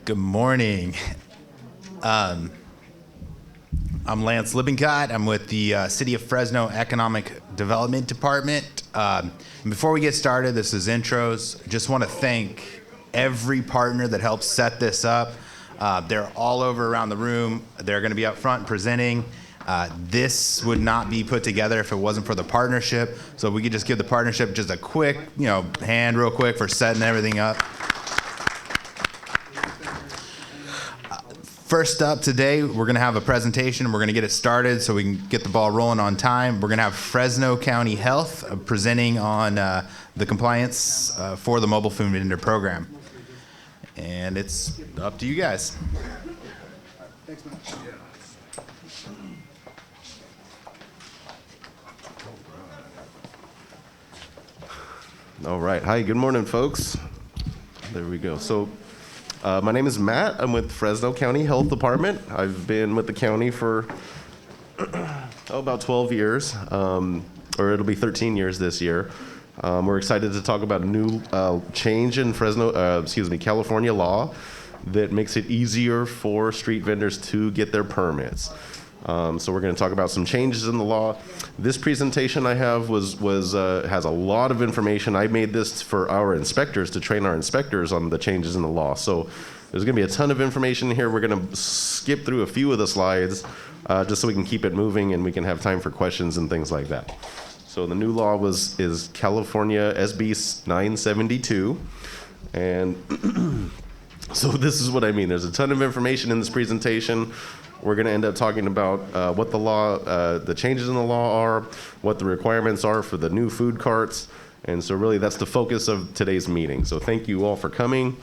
Good morning. I'm Lance Lippincott. I'm with the City of Fresno Economic Development Department. And before we get started, this is intros. Just want to thank every partner that helped set this up. They're all over around the room. They're going to be up front presenting. This would not be put together if it wasn't for the partnership. So we could just give the partnership just a quick, hand real quick for setting everything up. First up today, we're going to have a presentation. We're going to get it started so we can get the ball rolling on time. We're going to have Fresno County Health presenting on the compliance for the mobile food vendor program. And it's up to you guys. Thanks, man. All right. Hi, good morning, folks. There we go. So my name is Matt. I'm with Fresno County Health Department. I've been with the county for about 12 years, or it'll be 13 years this year. We're excited to talk about a new change in California law that makes it easier for street vendors to get their permits. So we're going to talk about some changes in the law. This presentation I have has a lot of information. I made this for our inspectors to train our inspectors on the changes in the law. So there's going to be a ton of information here. We're going to skip through a few of the slides just so we can keep it moving and we can have time for questions and things like that. So the new law is California SB 972, and so this is what I mean. There's a ton of information in this presentation. We're going to end up talking about what the changes in the law are, what the requirements are for the new food carts, and so really that's the focus of today's meeting. So thank you all for coming,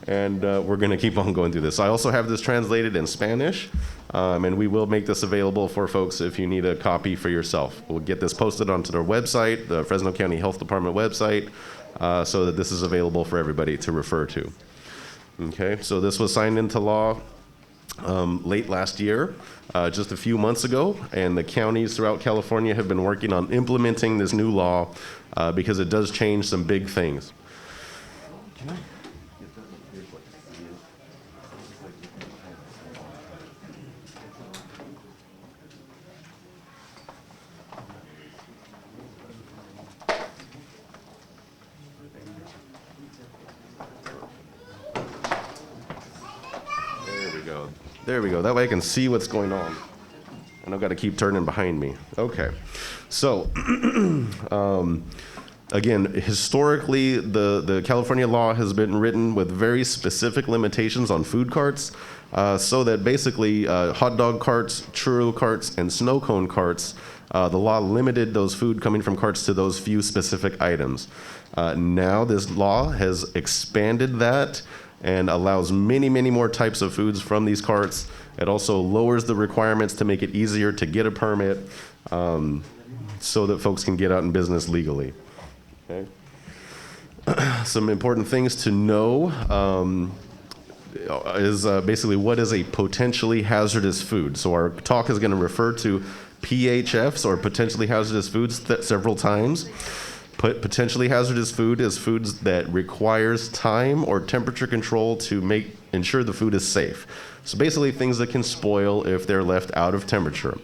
and we're going to keep on going through this. I also have this translated in Spanish, and we will make this available for folks if you need a copy for yourself. We'll get this posted onto their website, the Fresno County Health Department website, so that this is available for everybody to refer to. Okay, so this was signed into law late last year, just a few months ago, and the counties throughout California have been working on implementing this new law because it does change some big things. Can I get that up here so I can see it? There we go. That way I can see what's going on. And I've got to keep turning behind me. Okay. So, again, historically, the California law has been written with very specific limitations on food carts, so that basically hot dog carts, churro carts, and snow cone carts, the law limited those food coming from carts to those few specific items. Now this law has expanded that and allows many, many more types of foods from these carts. It also lowers the requirements to make it easier to get a permit so that folks can get out in business legally. Okay. Some important things to know is basically what is a potentially hazardous food. So our talk is going to refer to PHFs, or potentially hazardous foods, several times. Potentially hazardous food is foods that requires time or temperature control to ensure the food is safe. So basically things that can spoil if they're left out of temperature.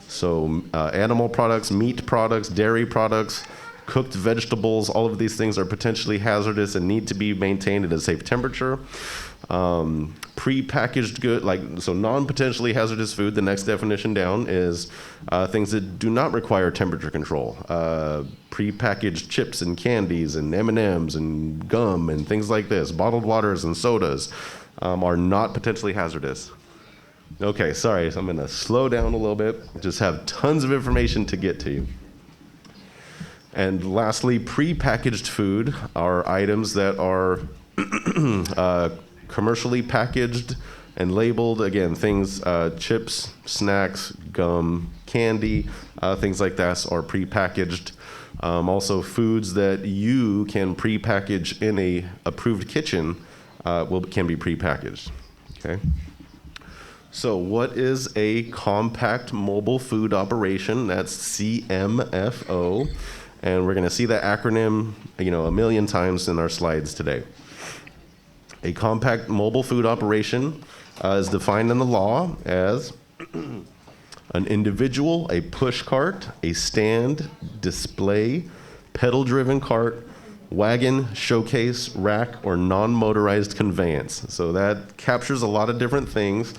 So animal products, meat products, dairy products, cooked vegetables, all of these things are potentially hazardous and need to be maintained at a safe temperature. Pre-packaged good, so non-potentially hazardous food, the next definition down is things that do not require temperature control. Pre-packaged chips and candies and M&Ms and gum and things like this, bottled waters and sodas are not potentially hazardous. Okay, sorry, so I'm going to slow down a little bit, just have tons of information to get to you. And lastly, pre-packaged food are items that are commercially packaged and labeled, again, things, chips, snacks, gum, candy, things like that are pre-packaged. Also, foods that you can pre-package in a approved kitchen can be pre-packaged. Okay. So what is a compact mobile food operation? That's CMFO. And we're going to see that acronym, a million times in our slides today. A compact mobile food operation is defined in the law as an individual, a push cart, a stand, display, pedal-driven cart, wagon, showcase, rack, or non-motorized conveyance. So that captures a lot of different things.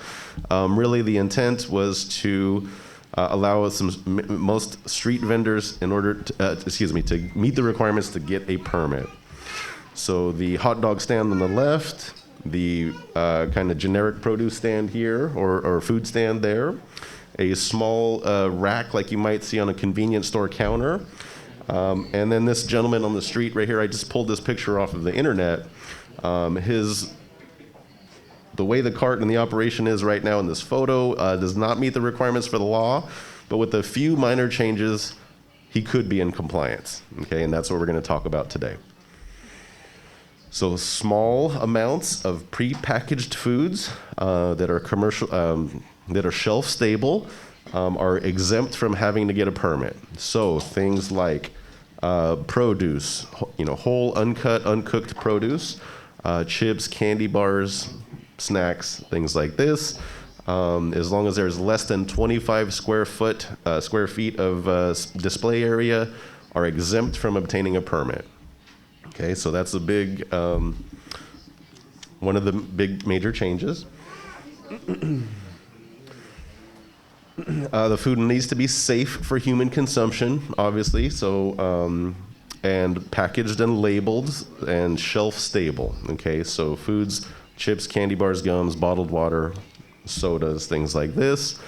Really, the intent was to allow most street vendors in order to meet the requirements to get a permit. So the hot dog stand on the left, the kind of generic produce stand here, or food stand there, a small rack like you might see on a convenience store counter, and then this gentleman on the street right here, I just pulled this picture off of the internet. The way the cart and the operation is right now in this photo does not meet the requirements for the law, but with a few minor changes, he could be in compliance, okay? And that's what we're gonna talk about today. So small amounts of pre-packaged foods that are commercial, that are shelf stable, are exempt from having to get a permit. So things like produce, whole, uncut, uncooked produce, chips, candy bars, snacks, things like this. As long as there's less than 25 square feet of display area, are exempt from obtaining a permit. Okay, so that's a big, one of the big major changes. The food needs to be safe for human consumption, obviously, so, and packaged and labeled and shelf stable, okay? So foods, chips, candy bars, gums, bottled water, sodas, things like this.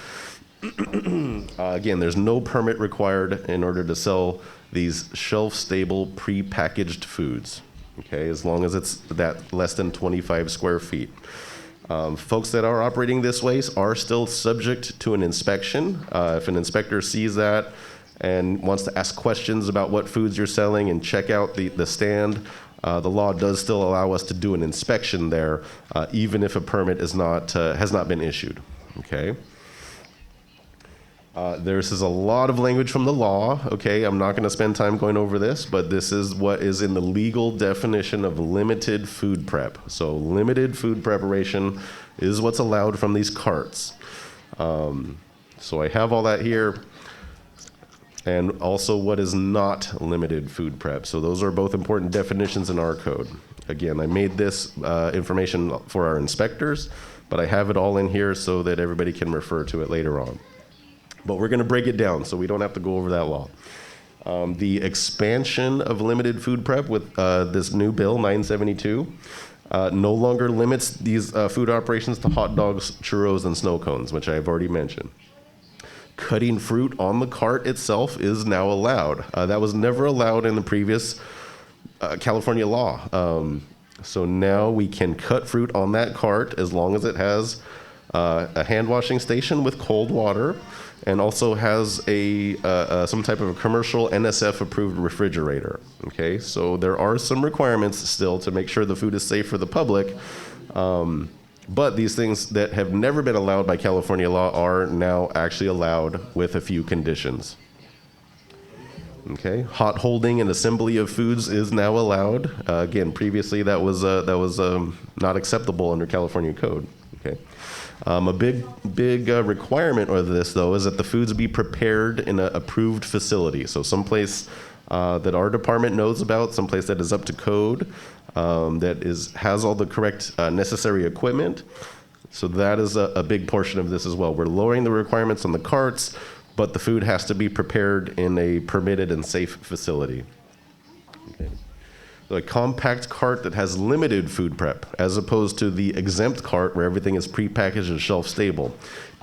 Again, there's no permit required in order to sell these shelf-stable pre-packaged foods, okay, as long as it's that less than 25 square feet. Folks that are operating this way are still subject to an inspection. If an inspector sees that and wants to ask questions about what foods you're selling and check out the stand, the law does still allow us to do an inspection there, even if a permit has not been issued, okay? This is a lot of language from the law, okay? I'm not going to spend time going over this, but this is what is in the legal definition of limited food prep. So limited food preparation is what's allowed from these carts. So I have all that here. And also what is not limited food prep. So those are both important definitions in our code. Again, I made this information for our inspectors, but I have it all in here so that everybody can refer to it later on. But we're gonna break it down so we don't have to go over that law. The expansion of limited food prep with this new bill, 972, no longer limits these food operations to hot dogs, churros, and snow cones, which I've already mentioned. Cutting fruit on the cart itself is now allowed. That was never allowed in the previous California law. So now we can cut fruit on that cart as long as it has a hand washing station with cold water and also has some type of a commercial NSF approved refrigerator. Okay, so there are some requirements still to make sure the food is safe for the public. But these things that have never been allowed by California law are now actually allowed with a few conditions. Okay, hot holding and assembly of foods is now allowed. Again, previously that was not acceptable under California code. Okay, a big requirement of this though is that the foods be prepared in an approved facility. So someplace that our department knows about, someplace that is up to code. That has all the correct necessary equipment. So that is a big portion of this as well. We're lowering the requirements on the carts, but the food has to be prepared in a permitted and safe facility. Okay. So a compact cart that has limited food prep, as opposed to the exempt cart where everything is prepackaged and shelf stable.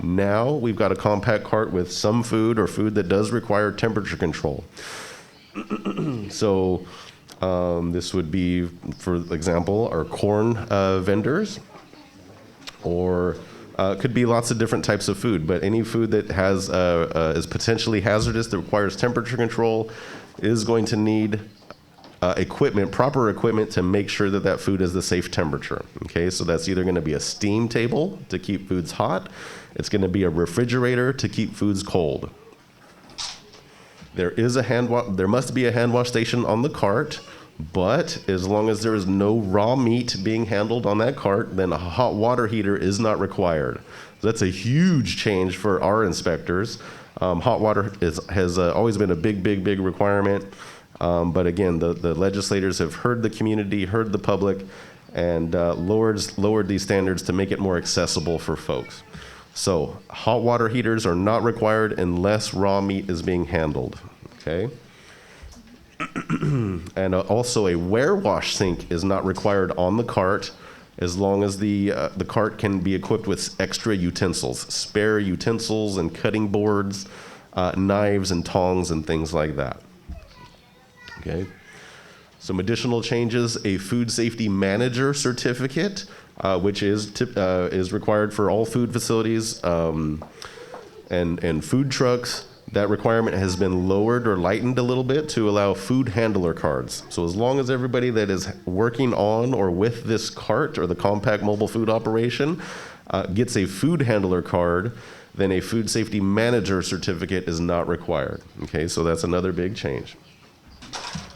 Now we've got a compact cart with some food or food that does require temperature control. So this would be, for example, our corn vendors, or could be lots of different types of food, but any food that has is potentially hazardous that requires temperature control is going to need proper equipment to make sure that that food is the safe temperature. Okay, so that's either going to be a steam table to keep foods hot, it's going to be a refrigerator to keep foods cold. There must be a hand wash station on the cart, But as long as there is no raw meat being handled on that cart, then a hot water heater is not required. That's a huge change for our inspectors. Hot water has always been a big requirement. But again, the legislators have heard the community, heard the public, and lowered these standards to make it more accessible for folks. So hot water heaters are not required unless raw meat is being handled, okay? And also a wash sink is not required on the cart as long as the cart can be equipped with extra utensils, spare utensils and cutting boards, knives and tongs and things like that. Okay. Some additional changes: a food safety manager certificate, which is required for all food facilities and food trucks. That requirement has been lowered or lightened a little bit to allow food handler cards. So as long as everybody that is working on or with this cart or the compact mobile food operation gets a food handler card, then a food safety manager certificate is not required. Okay, so that's another big change.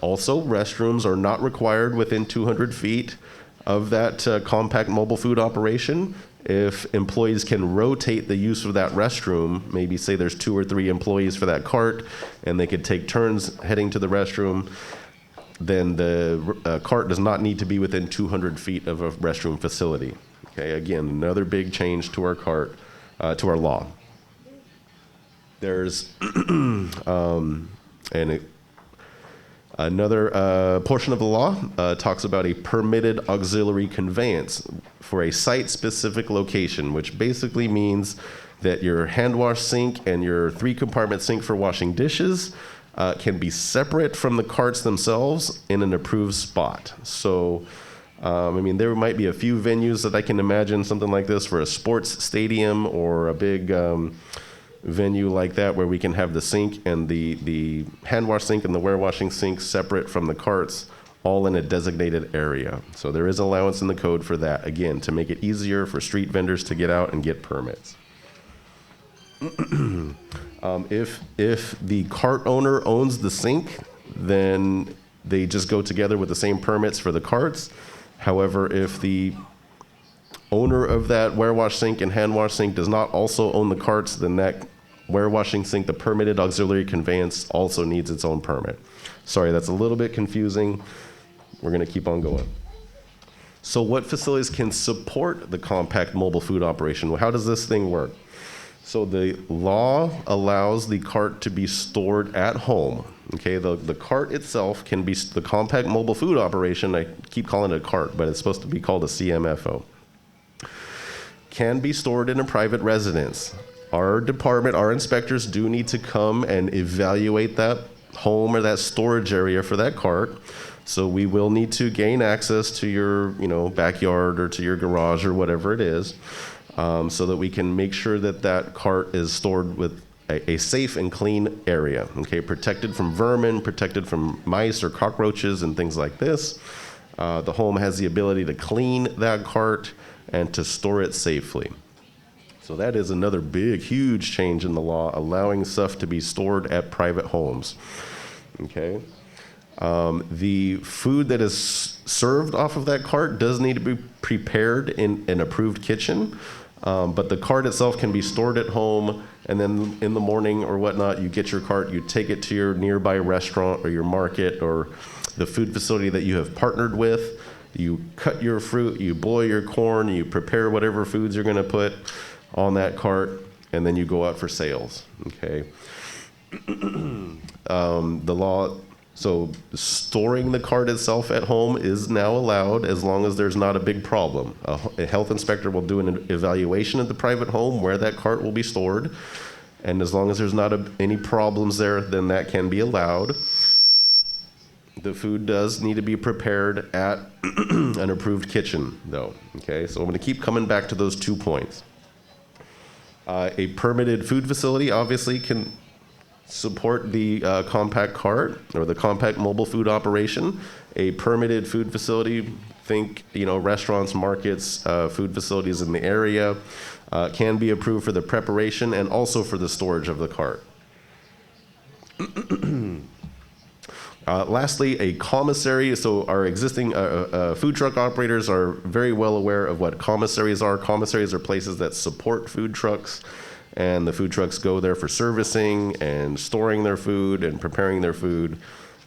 Also, restrooms are not required within 200 feet of that compact mobile food operation. If employees can rotate the use of that restroom, maybe say there's 2 or 3 employees for that cart, and they could take turns heading to the restroom, then the cart does not need to be within 200 feet of a restroom facility. Okay, again, another big change to our to our law. There's another portion of the law talks about a permitted auxiliary conveyance for a site-specific location, which basically means that your hand wash sink and your 3-compartment sink for washing dishes can be separate from the carts themselves in an approved spot. So, I mean, there might be a few venues that I can imagine something like this for a sports stadium or a big venue like that where we can have the sink and the hand wash sink and the warewashing sink separate from the carts, all in a designated area. So there is allowance in the code for that, again, to make it easier for street vendors to get out and get permits. If the cart owner owns the sink, then they just go together with the same permits for the carts. However, if the owner of that warewash sink and hand wash sink does not also own the carts, then that warewashing sink, the permitted auxiliary conveyance, also needs its own permit. Sorry, that's a little bit confusing. We're going to keep on going. So what facilities can support the compact mobile food operation? Well, how does this thing work? So the law allows the cart to be stored at home. Okay, the cart itself can be, the compact mobile food operation, I keep calling it a cart, but it's supposed to be called a CMFO, can be stored in a private residence. Our department, our inspectors do need to come and evaluate that home or that storage area for that cart. So we will need to gain access to your, backyard or to your garage or whatever it is, so that we can make sure that that cart is stored with a safe and clean area, okay, protected from vermin, protected from mice or cockroaches and things like this. The home has the ability to clean that cart and to store it safely. So that is another big, huge change in the law, allowing stuff to be stored at private homes, okay? The food that is served off of that cart does need to be prepared in an approved kitchen, but the cart itself can be stored at home, and then in the morning or whatnot, you get your cart, you take it to your nearby restaurant or your market or the food facility that you have partnered with. You cut your fruit, you boil your corn, you prepare whatever foods you're going to put on that cart, and then you go out for sales, okay? The law, so storing the cart itself at home is now allowed as long as there's not a big problem. A health inspector will do an evaluation of the private home where that cart will be stored, and as long as there's not any problems there, then that can be allowed. The food does need to be prepared at an approved kitchen, though, okay? So I'm going to keep coming back to those 2 points. A permitted food facility obviously can support the compact cart or the compact mobile food operation. A permitted food facility, think, restaurants, markets, food facilities in the area, can be approved for the preparation and also for the storage of the cart. Lastly, a commissary. So our existing food truck operators are very well aware of what commissaries are. Commissaries are places that support food trucks, and the food trucks go there for servicing and storing their food and preparing their food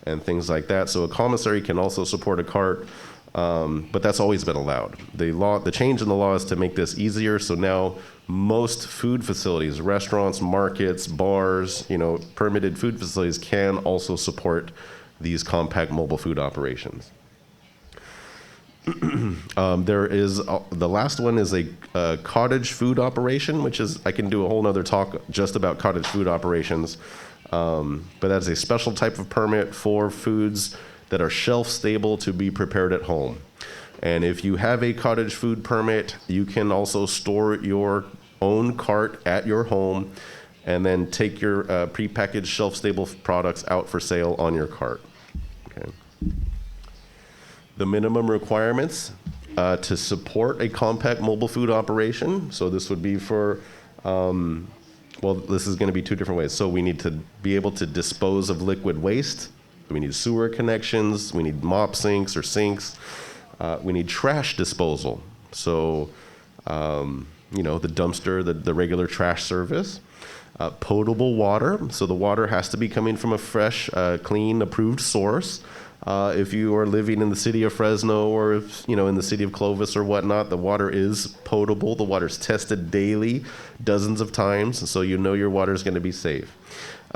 and things like that. So a commissary can also support a cart, but that's always been allowed. The change in the law is to make this easier. So now most food facilities, restaurants, markets, bars, permitted food facilities can also support these compact mobile food operations. There is the last one is a cottage food operation, which is, I can do a whole nother talk just about cottage food operations, but that's a special type of permit for foods that are shelf stable to be prepared at home. And if you have a cottage food permit, you can also store your own cart at your home and then take your prepackaged shelf-stable products out for sale on your cart. Okay. The minimum requirements to support a compact mobile food operation. So this would be for, this is going to be two different ways. So we need to be able to dispose of liquid waste. We need sewer connections. We need mop sinks or sinks. We need trash disposal. So, the dumpster, the regular trash service. Potable water, so the water has to be coming from a fresh, clean, approved source. If you are living in the city of Fresno or in the city of Clovis or whatnot, the water is potable. The water is tested daily, dozens of times, so your water is going to be safe.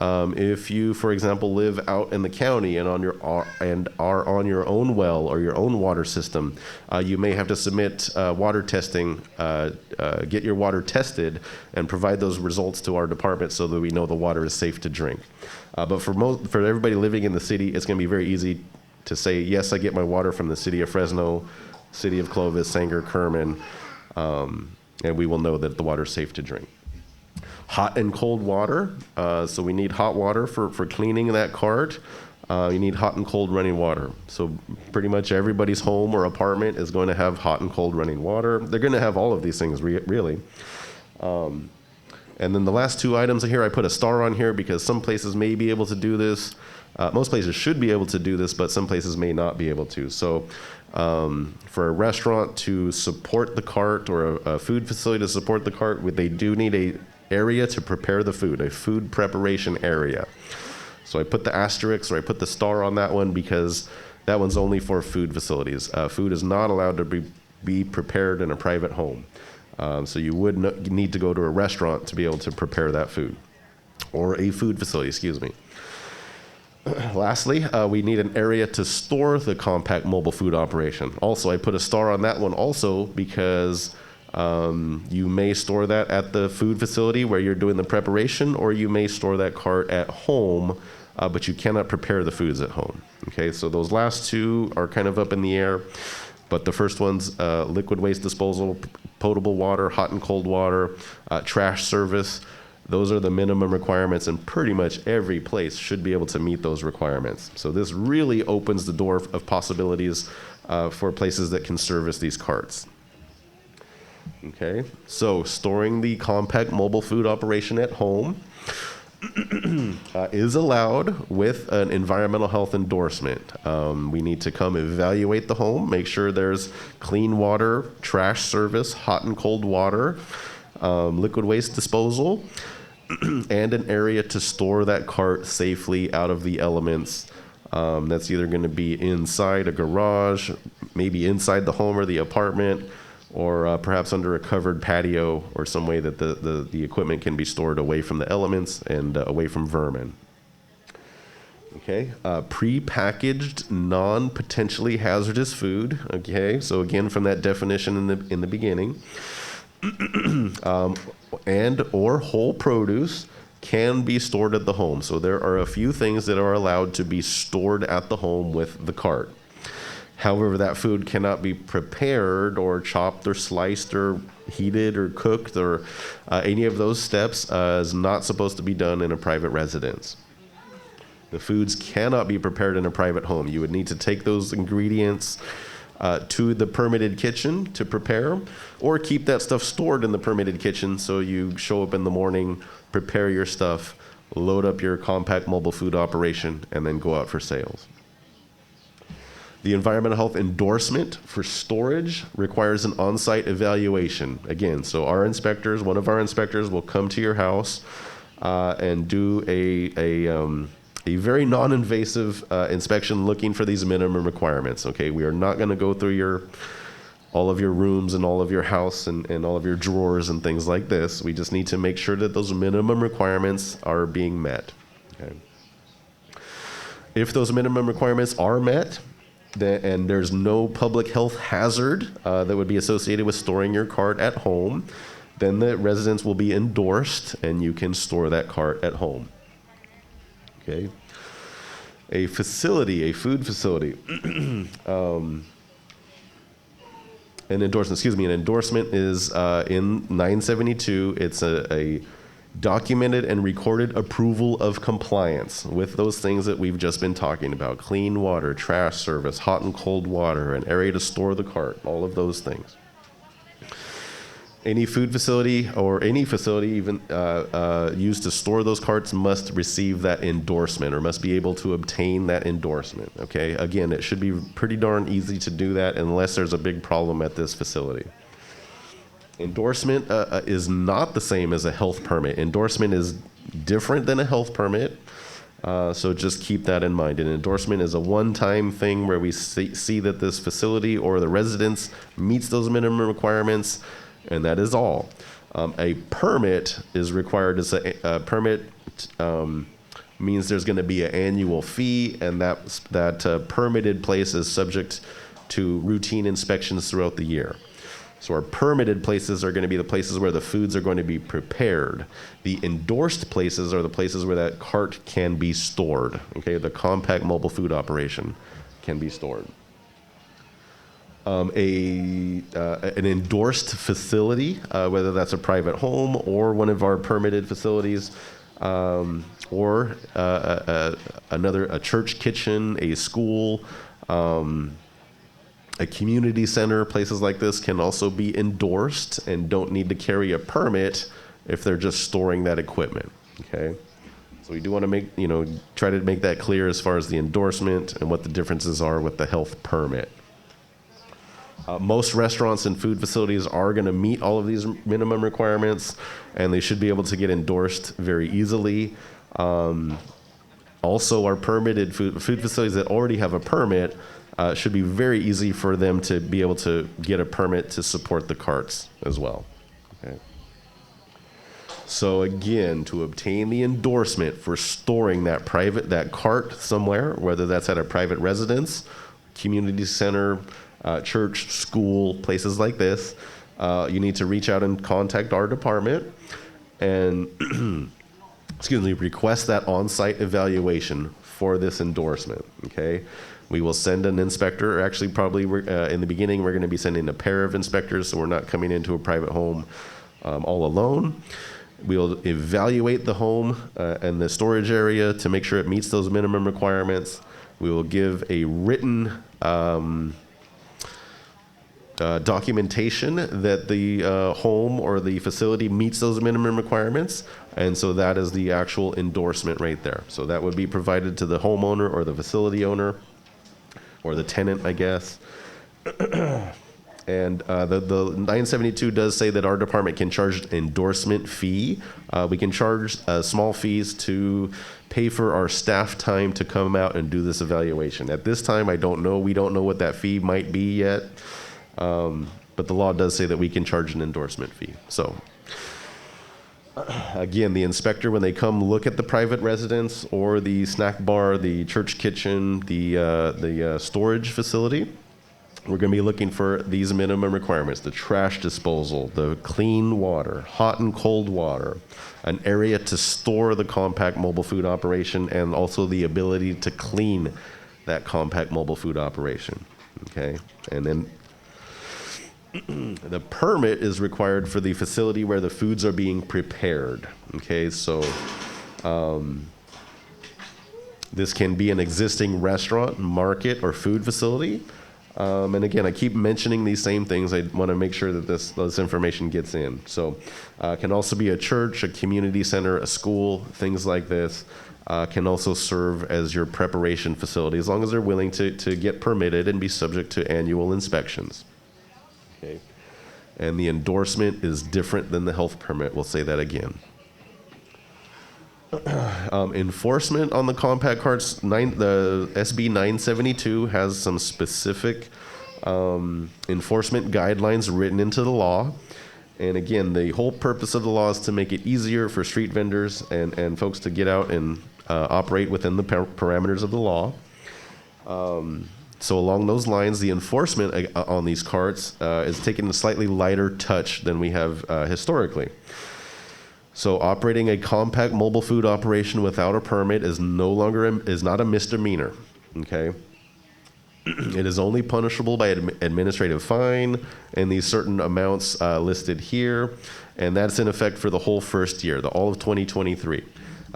If you, for example, live out in the county and are on your own well or your own water system, you may have to submit water testing, get your water tested, and provide those results to our department so that we know the water is safe to drink. But for everybody living in the city, it's going to be very easy to say, yes, I get my water from the city of Fresno, city of Clovis, Sanger, Kerman, and we will know that the water is safe to drink. Hot and cold water. So we need hot water for cleaning that cart. You need hot and cold running water. So pretty much everybody's home or apartment is going to have hot and cold running water. They're going to have all of these things, really. And then the last two items here, I put a star on here because some places may be able to do this. Most places should be able to do this, but some places may not be able to. So for a restaurant to support the cart or a food facility to support the cart, they do need a area to prepare the food, a food preparation area. So I put the asterisk or I put the star on that one because that one's only for food facilities. Food is not allowed to be prepared in a private home. So you would need to go to a restaurant to be able to prepare that food, or a food facility, excuse me. Lastly, we need an area to store the compact mobile food operation. Also, I put a star on that one also because you may store that at the food facility where you're doing the preparation, or you may store that cart at home, but you cannot prepare the foods at home. Okay, so those last two are kind of up in the air, but the first one's liquid waste disposal, potable water, hot and cold water, trash service. Those are the minimum requirements, and pretty much every place should be able to meet those requirements. So this really opens the door of possibilities for places that can service these carts. Okay, so storing the compact mobile food operation at home is allowed with an environmental health endorsement. We need to come evaluate the home, make sure there's clean water, trash service, hot and cold water, liquid waste disposal, and an area to store that cart safely out of the elements. That's either going to be inside a garage, maybe inside the home or the apartment, or perhaps under a covered patio or some way that the equipment can be stored away from the elements and away from vermin. Okay, pre-packaged, non-potentially hazardous food. Okay, so again, from that definition in the beginning, and or whole produce can be stored at the home. So there are a few things that are allowed to be stored at the home with the cart. However, that food cannot be prepared or chopped or sliced or heated or cooked, or any of those steps is not supposed to be done in a private residence. The foods cannot be prepared in a private home. You would need to take those ingredients to the permitted kitchen to prepare, or keep that stuff stored in the permitted kitchen so you show up in the morning, prepare your stuff, load up your compact mobile food operation, and then go out for sales. The environmental health endorsement for storage requires an on-site evaluation. Again, so our inspectors, one of our inspectors will come to your house and do a very non-invasive inspection looking for these minimum requirements. Okay, we are not going to go through all of your rooms and all of your house and all of your drawers and things like this. We just need to make sure that those minimum requirements are being met. Okay. If those minimum requirements are met, and there's no public health hazard that would be associated with storing your cart at home, then the residence will be endorsed and you can store that cart at home. Okay. A food facility, an endorsement is in 972, it's a documented and recorded approval of compliance with those things that we've just been talking about: clean water, trash service, hot and cold water, an area to store the cart, all of those things. Any food facility or any facility even used to store those carts must receive that endorsement or must be able to obtain that endorsement. Okay, again, it should be pretty darn easy to do that unless there's a big problem at this facility. Endorsement is not the same as a health permit. Endorsement is different than a health permit, so just keep that in mind. An endorsement is a one-time thing where we see that this facility or the residence meets those minimum requirements, and that is all. A permit is required. A permit means there's going to be an annual fee, and that permitted place is subject to routine inspections throughout the year. So our permitted places are going to be the places where the foods are going to be prepared. The endorsed places are the places where that cart can be stored. Okay, the compact mobile food operation can be stored. An endorsed facility, whether that's a private home or one of our permitted facilities, or a church kitchen, a school, a community center, places like this can also be endorsed and don't need to carry a permit if they're just storing that equipment. Okay, so we do want to try to make that clear as far as the endorsement and what the differences are with the health permit. Most restaurants and food facilities are going to meet all of these minimum requirements, and they should be able to get endorsed very easily. Also, our permitted food facilities that already have a permit should be very easy for them to be able to get a permit to support the carts as well. Okay. So again, to obtain the endorsement for storing that cart somewhere, whether that's at a private residence, community center, church, school, places like this, you need to reach out and contact our department and request that on-site evaluation for this endorsement. Okay. We will send an inspector, or actually probably in the beginning we're going to be sending a pair of inspectors, so we're not coming into a private home all alone. We'll evaluate the home and the storage area to make sure it meets those minimum requirements. We will give a written documentation that the home or the facility meets those minimum requirements, and so that is the actual endorsement right there. So that would be provided to the homeowner or the facility owner, or the tenant, I guess. And the 972 does say that our department can charge an endorsement fee. We can charge small fees to pay for our staff time to come out and do this evaluation. At this time, I don't know. We don't know what that fee might be yet. But the law does say that we can charge an endorsement fee. So again, the inspector, when they come look at the private residence or the snack bar, the church kitchen, the storage facility, we're going to be looking for these minimum requirements: the trash disposal, the clean water, hot and cold water, an area to store the compact mobile food operation, and also the ability to clean that compact mobile food operation. Okay, and then the permit is required for the facility where the foods are being prepared. Okay, so this can be an existing restaurant, market, or food facility. And again, I keep mentioning these same things. I want to make sure that this information gets in. So it can also be a church, a community center, a school, things like this. can also serve as your preparation facility, as long as they're willing to get permitted and be subject to annual inspections. Okay. And the endorsement is different than the health permit. We'll say that again. Enforcement on the compact carts, the SB 972 has some specific enforcement guidelines written into the law. And again, the whole purpose of the law is to make it easier for street vendors and folks to get out and operate within the parameters of the law. So along those lines, the enforcement on these carts is taking a slightly lighter touch than we have historically. So operating a compact mobile food operation without a permit is not a misdemeanor, okay? It is only punishable by administrative fine and these certain amounts listed here, and that's in effect for the whole first year, all of 2023.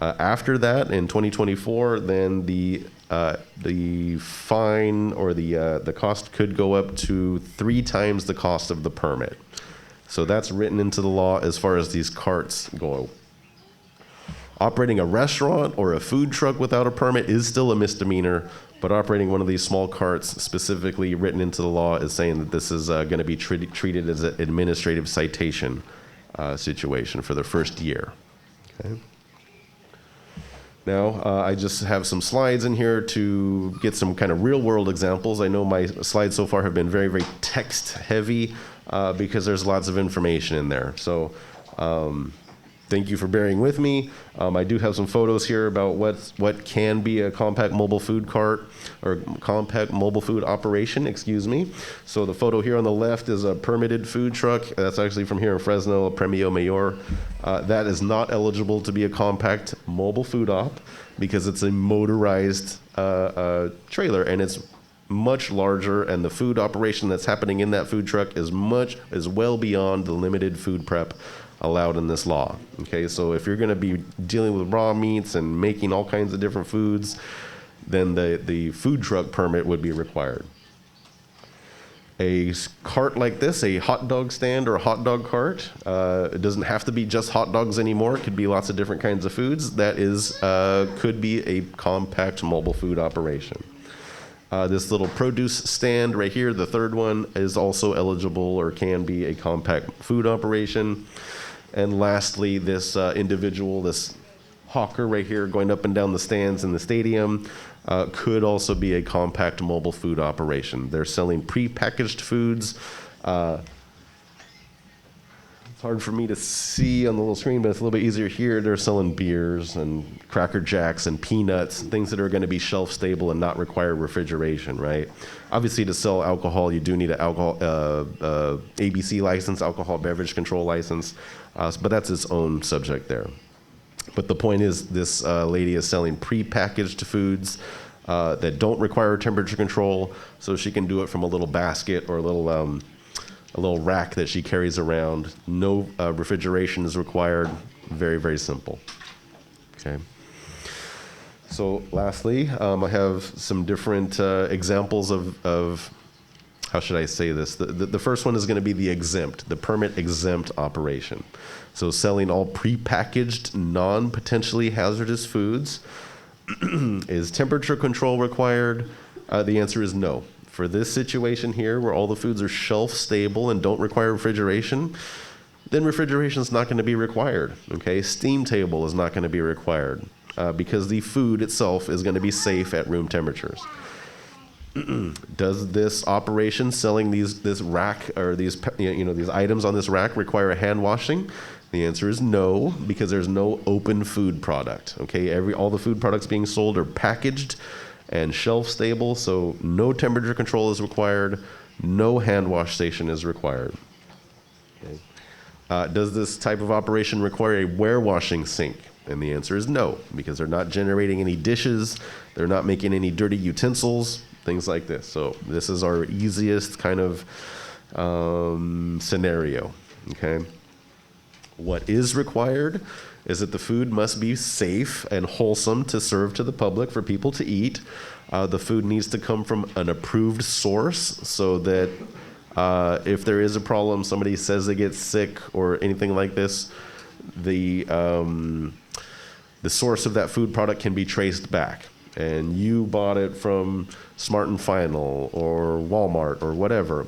After that, in 2024, then the fine or the cost could go up to 3 times the cost of the permit. So that's written into the law as far as these carts go. Operating a restaurant or a food truck without a permit is still a misdemeanor, but operating one of these small carts, specifically written into the law, is saying that this is going to be treated as an administrative citation situation for the first year. Okay. Now, I just have some slides in here to get some kind of real-world examples. I know my slides so far have been very, very text-heavy because there's lots of information in there. So thank you for bearing with me. I do have some photos here about what can be a compact mobile food cart or compact mobile food operation, excuse me. So the photo here on the left is a permitted food truck. That's actually from here in Fresno, a Premio Mayor. That is not eligible to be a compact mobile food op because it's a motorized trailer, and it's much larger, and the food operation that's happening in that food truck is well beyond the limited food prep allowed in this law. Okay, so if you're going to be dealing with raw meats and making all kinds of different foods, then the food truck permit would be required. A cart like this, a hot dog stand or a hot dog cart, it doesn't have to be just hot dogs anymore. It could be lots of different kinds of foods. That could be a compact mobile food operation. This little produce stand right here, the third one, is also eligible or can be a compact food operation. And lastly, this individual, this hawker right here going up and down the stands in the stadium, could also be a compact mobile food operation. They're selling prepackaged foods. It's hard for me to see on the little screen, but it's a little bit easier here. They're selling beers and Cracker Jacks and peanuts, things that are going to be shelf stable and not require refrigeration, right? Obviously, to sell alcohol, you do need an ABC license, alcohol beverage control license, but that's its own subject there. But the point is, this lady is selling prepackaged foods that don't require temperature control, so she can do it from a little basket or a little rack that she carries around. No refrigeration is required. Very, very simple. Okay. So lastly, I have some different examples of how should I say this? The first one is going to be the permit exempt operation. So selling all prepackaged, non-potentially hazardous foods. Is temperature control required? The answer is no. For this situation here, where all the foods are shelf stable and don't require refrigeration, then refrigeration is not going to be required. Okay, steam table is not going to be required because the food itself is going to be safe at room temperatures. Does this operation selling this rack or these items on this rack require a hand washing? The answer is no, because there's no open food product. Okay, all the food products being sold are packaged and shelf stable, so no temperature control is required, no hand wash station is required. Okay. Does this type of operation require a warewashing sink? And the answer is no, because they're not generating any dishes, they're not making any dirty utensils, things like this. So this is our easiest kind of scenario. Okay. What is required is that the food must be safe and wholesome to serve to the public for people to eat. The food needs to come from an approved source so that if there is a problem, somebody says they get sick or anything like this, the the source of that food product can be traced back, and you bought it from Smart and Final or Walmart or whatever,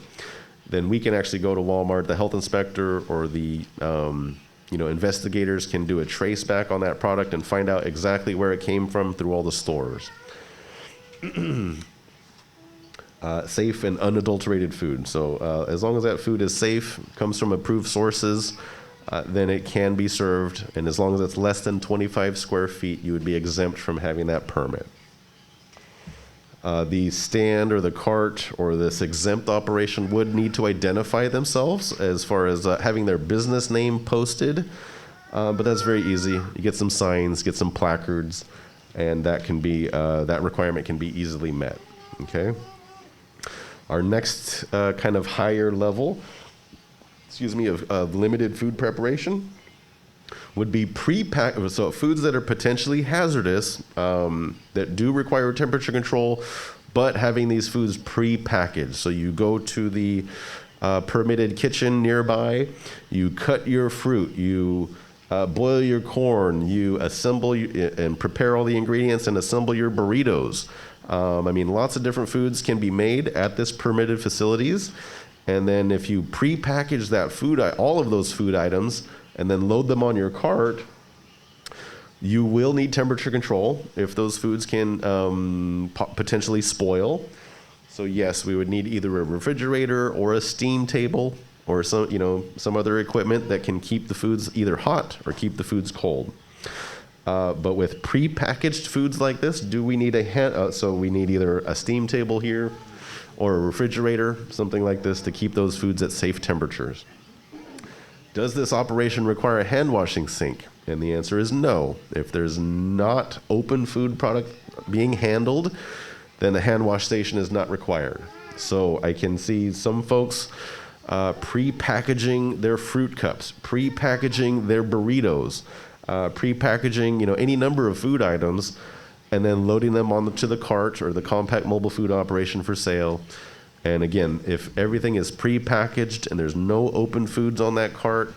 then we can actually go to Walmart, the health inspector or the investigators can do a trace back on that product and find out exactly where it came from through all the stores. Safe and unadulterated food. So as long as that food is safe, comes from approved sources, then it can be served. And as long as it's less than 25 square feet, you would be exempt from having that permit. The stand or the cart or this exempt operation would need to identify themselves as far as having their business name posted, but that's very easy. You get some signs, get some placards, and that can be that requirement can be easily met. Okay. Our next kind of higher level, of limited food preparation would be pre-packaged, so foods that are potentially hazardous, that do require temperature control, but having these foods pre-packaged. So you go to the permitted kitchen nearby, you cut your fruit, you boil your corn, you assemble and prepare all the ingredients and assemble your burritos. Lots of different foods can be made at this permitted facilities. And then if you pre-package that food, all of those food items, and then load them on your cart, you will need temperature control if those foods can potentially spoil. So yes, we would need either a refrigerator or a steam table or some other equipment that can keep the foods either hot or keep the foods cold. But with pre-packaged foods like this, do we need so we need either a steam table here or a refrigerator, something like this, to keep those foods at safe temperatures. Does this operation require a hand washing sink? And the answer is no. If there's not open food product being handled, then a hand wash station is not required. So I can see some folks pre-packaging their fruit cups, pre-packaging their burritos, pre-packaging any number of food items, and then loading them onto the cart or the compact mobile food operation for sale. And again, if everything is pre-packaged and there's no open foods on that cart,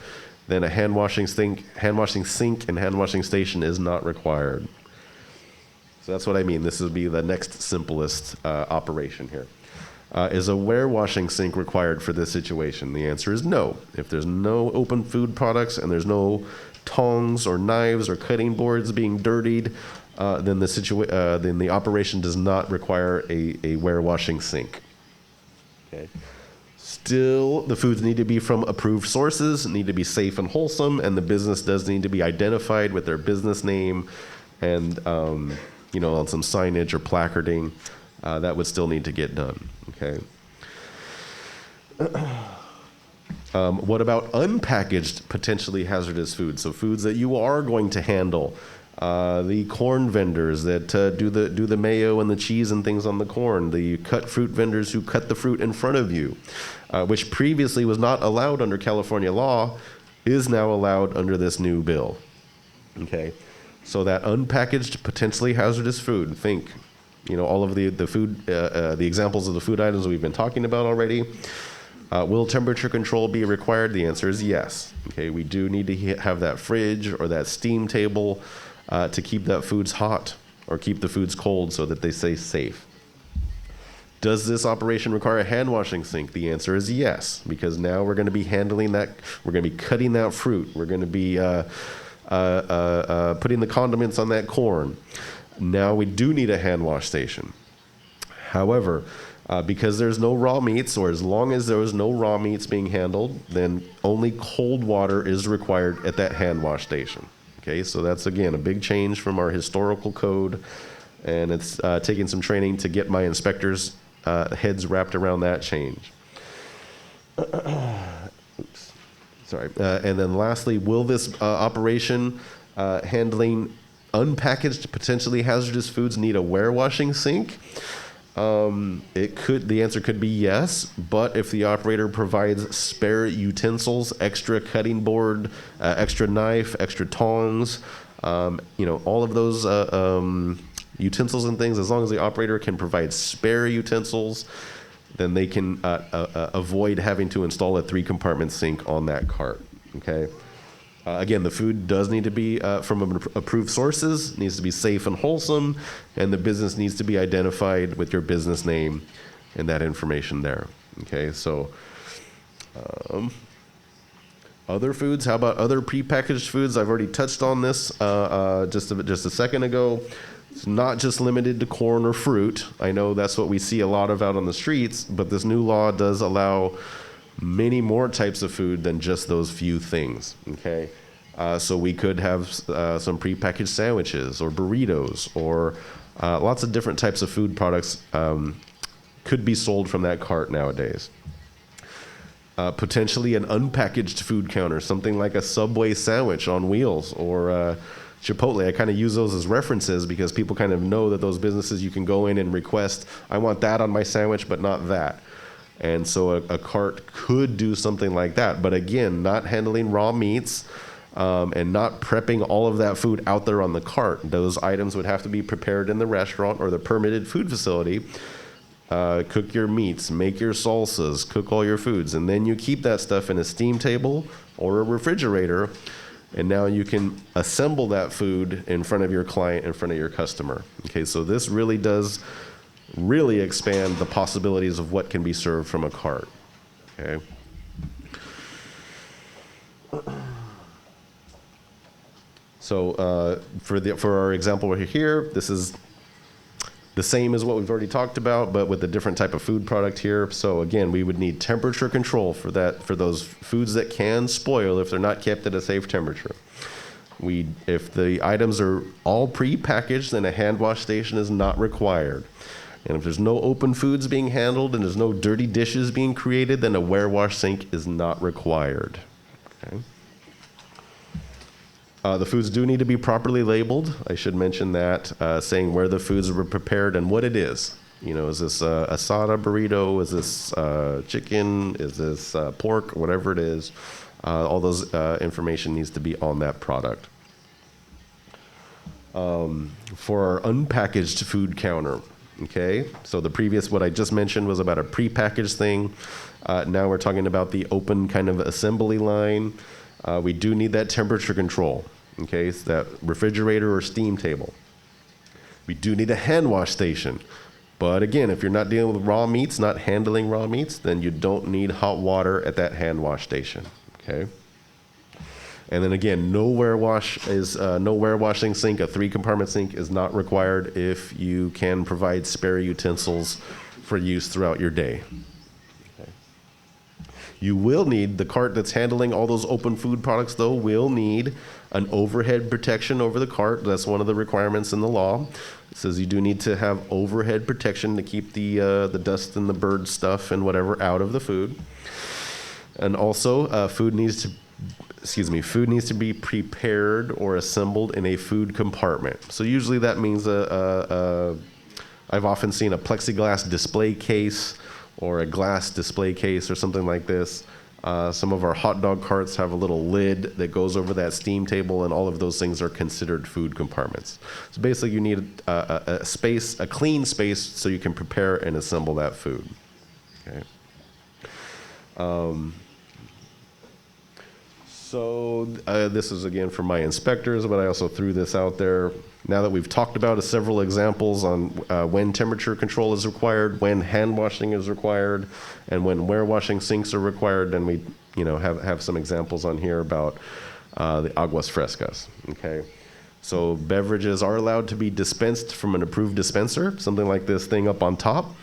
then a hand washing sink and hand washing station is not required. So that's what I mean. This would be the next simplest operation here. Is a ware-washing sink required for this situation? The answer is no. If there's no open food products and there's no tongs or knives or cutting boards being dirtied, then the operation does not require a ware-washing sink. Okay. Still, the foods need to be from approved sources, need to be safe and wholesome, and the business does need to be identified with their business name and on some signage or placarding. That would still need to get done. Okay. What about unpackaged potentially hazardous foods? So foods that you are going to handle. The corn vendors that do the mayo and the cheese and things on the corn. The cut fruit vendors who cut the fruit in front of you, which previously was not allowed under California law, is now allowed under this new bill. Okay, so that unpackaged potentially hazardous food. Think, all of the food, the examples of the food items we've been talking about already. Will temperature control be required? The answer is yes. Okay, we do need to have that fridge or that steam table to keep that foods hot or keep the foods cold so that they stay safe. Does this operation require a hand washing sink? The answer is yes, because now we're going to be handling that. We're going to be cutting that fruit. We're going to be putting the condiments on that corn. Now we do need a hand wash station. However, because there's no raw meats, or as long as there is no raw meats being handled, then only cold water is required at that hand wash station. Okay, so that's, again, a big change from our historical code, and it's taking some training to get my inspectors' heads wrapped around that change. Oops, sorry. And then lastly, will this operation handling unpackaged, potentially hazardous foods need a ware-washing sink? The answer could be yes, but if the operator provides spare utensils, extra cutting board, extra knife, extra tongs, all of those utensils and things, as long as the operator can provide spare utensils, then they can avoid having to install a 3-compartment sink on that cart. Okay. Again, the food does need to be from approved sources, needs to be safe and wholesome, and the business needs to be identified with your business name and that information there. Okay, so other foods, how about other prepackaged foods? I've already touched on this just a second ago. It's not just limited to corn or fruit. I know that's what we see a lot of out on the streets, but this new law does allow many more types of food than just those few things, okay? So we could have some prepackaged sandwiches or burritos or lots of different types of food products could be sold from that cart nowadays. Potentially an unpackaged food counter, something like a Subway sandwich on wheels or Chipotle. I kind of use those as references because people kind of know that those businesses, you can go in and request, I want that on my sandwich, but not that. And so a cart could do something like that. But again, not handling raw meats and not prepping all of that food out there on the cart. Those items would have to be prepared in the restaurant or the permitted food facility. Cook your meats, make your salsas, cook all your foods, and then you keep that stuff in a steam table or a refrigerator, and now you can assemble that food in front of your client, in front of your customer. Okay, so this really does expand the possibilities of what can be served from a cart. Okay. So for our example right here, this is the same as what we've already talked about, but with a different type of food product here. So again, we would need temperature control for those foods that can spoil if they're not kept at a safe temperature. If the items are all pre-packaged, then a hand wash station is not required. And if there's no open foods being handled and there's no dirty dishes being created, then a warewash sink is not required. Okay. The foods do need to be properly labeled. I should mention that, saying where the foods were prepared and what it is. You know, is this asada burrito? Is this chicken? Is this pork? Whatever it is, all those information needs to be on that product. For our unpackaged food counter, okay, so the previous, what I just mentioned was about a prepackaged thing. Now we're talking about the open kind of assembly line. We do need that temperature control, okay, so that refrigerator or steam table. We do need a hand wash station. But again, if you're not dealing with raw meats, not handling raw meats, then you don't need hot water at that hand wash station, okay? And then again, no warewashing sink, a 3-compartment sink is not required if you can provide spare utensils for use throughout your day. Okay. You will need, the cart that's handling all those open food products though, will need an overhead protection over the cart. That's one of the requirements in the law. It says you do need to have overhead protection to keep the dust and the bird stuff and whatever out of the food. And also, food needs to be prepared or assembled in a food compartment. So usually that means I've often seen a plexiglass display case or a glass display case or something like this. Some of our hot dog carts have a little lid that goes over that steam table, and all of those things are considered food compartments. So basically you need a clean space so you can prepare and assemble that food. Okay. So this is again for my inspectors, but I also threw this out there. Now that we've talked about several examples on when temperature control is required, when hand washing is required, and when warewashing sinks are required, then we have some examples on here about the aguas frescas. Okay, so beverages are allowed to be dispensed from an approved dispenser, something like this thing up on top.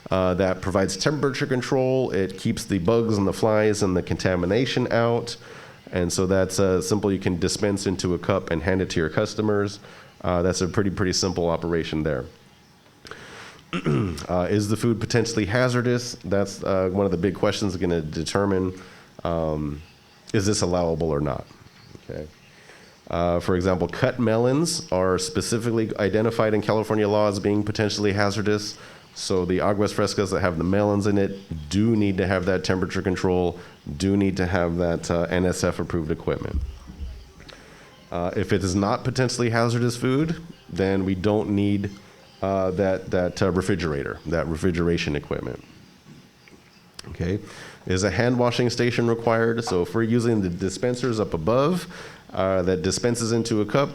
That provides temperature control. It keeps the bugs and the flies and the contamination out. And so that's simple. You can dispense into a cup and hand it to your customers. That's a pretty simple operation there. Is the food potentially hazardous? That's one of the big questions going to determine is this allowable or not. Okay. For example, cut melons are specifically identified in California law as being potentially hazardous. So the aguas frescas that have the melons in it do need to have that temperature control, do need to have that NSF-approved equipment. If it is not potentially hazardous food, then we don't need that refrigerator, that refrigeration equipment. Okay, is a hand washing station required? So if we're using the dispensers up above that dispenses into a cup,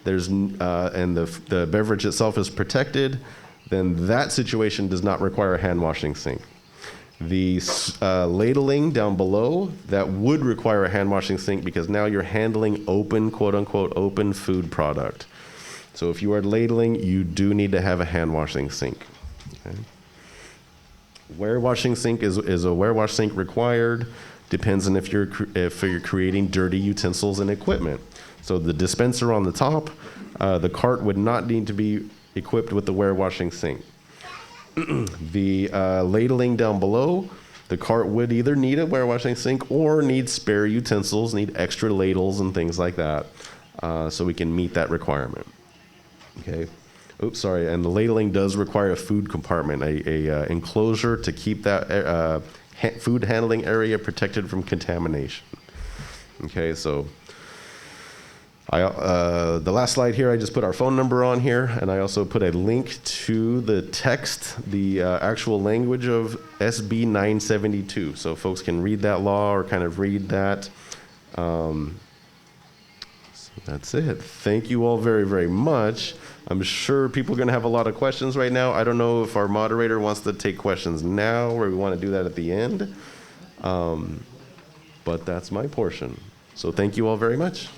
and the beverage itself is protected, then that situation does not require a hand washing sink. The ladling down below, that would require a hand washing sink because now you're handling open, quote unquote, open food product. So if you are ladling, you do need to have a hand washing sink. Okay. Ware washing sink is a ware wash sink required. Depends on if you're creating dirty utensils and equipment. So the dispenser on the top, the cart would not need to be equipped with the ware washing sink. The ladling down below, the cart would either need a ware washing sink or need spare utensils, need extra ladles and things like that, so we can meet that requirement. Okay. Oops, sorry. And the ladling does require a food compartment, a enclosure to keep that food handling area protected from contamination. Okay, so the last slide here, I just put our phone number on here, and I also put a link to the text, the actual language of SB 972, so folks can read that law or kind of read that. So that's it. Thank you all very, very much. I'm sure people are going to have a lot of questions right now. I don't know if our moderator wants to take questions now or we want to do that at the end. But that's my portion. So thank you all very much.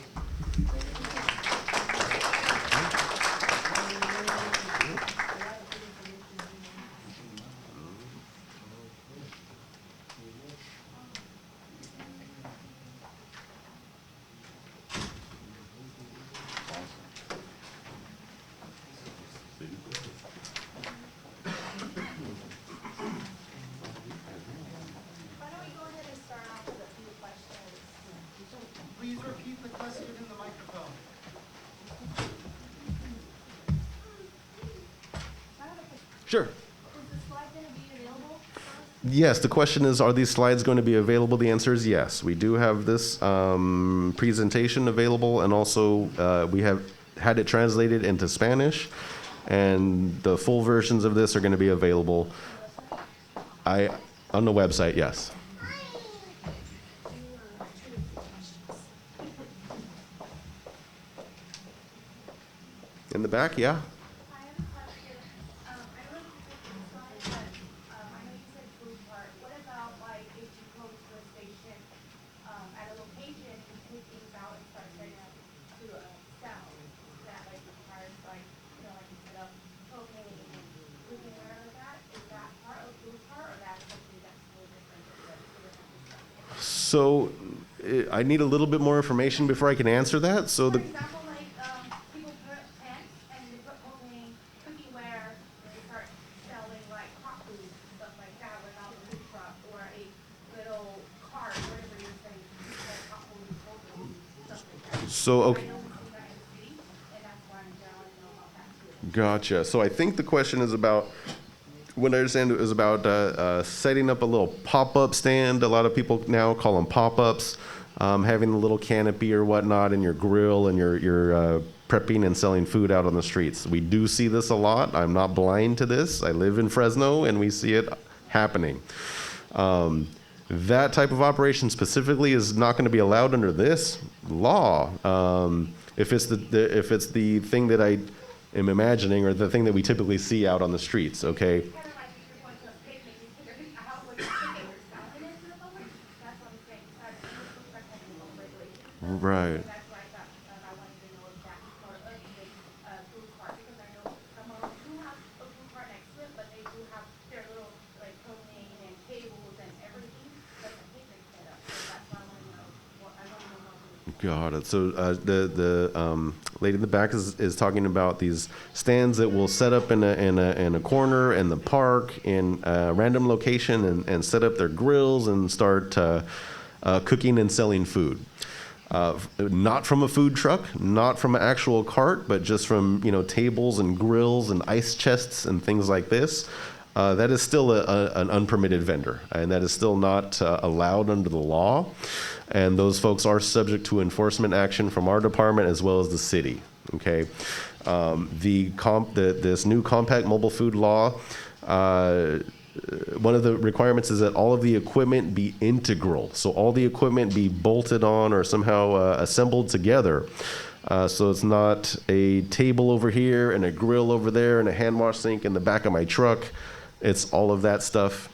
Please repeat the question in the microphone. Sure. Is the slide going to be available? Yes, the question is, are these slides going to be available? The answer is yes. We do have this presentation available, and also we have had it translated into Spanish, and the full versions of this are going to be available on the website, yes. In the back, yeah? I have a question. I don't know if you took the slide, but I know you said food part. What about like if you go to a station at a location and take things out and start setting up to sell that like requires like, you know, like you set up propane and cooking ware like that? Is that part of food part or that's something that's a little different than the stuff? So I need a little bit more information before I can answer that. So For the example, like people put tents and they put propane, cookware, and they start selling like hot food and stuff like that without a food truck or a little cart, whatever you're saying, like hot food, cold food, stuff like that. so okay. I know we see that in the city, and that's why I'm generally know about that too. Gotcha. So I think the question is about, what I understand is about setting up a little pop-up stand. A lot of people now call them pop-ups, having a little canopy or whatnot in your grill, and you're prepping and selling food out on the streets. We do see this a lot. I'm not blind to this. I live in Fresno, and we see it happening. That type of operation specifically is not going to be allowed under this law. If it's the thing that I am imagining, or the thing that we typically see out on the streets, okay? Kind of like if you're going to a picnic, you take a how would you take it, you're selling it to the public? That's what I'm saying. Besides, I know food truck has its own regulations. Right. So that's why I wanted to know if that's part of the food cart, because I know some of them do have a food cart next to it, but they do have their little like propane and tables and everything, but the picnic setup. So that's why I want to know. Well, I want to know how to. Got it. So the lady in the back is talking about these stands that will set up in a corner in the park in a random location and set up their grills and start cooking and selling food. Not from a food truck, not from an actual cart, but just from tables and grills and ice chests and things like this. That is still an unpermitted vendor, and that is still not allowed under the law. And those folks are subject to enforcement action from our department as well as the city. Okay, this new compact mobile food law one of the requirements is that all of the equipment be integral. So all the equipment be bolted on or somehow assembled together. So it's not a table over here and a grill over there and a hand wash sink in the back of my truck. It's all of that stuff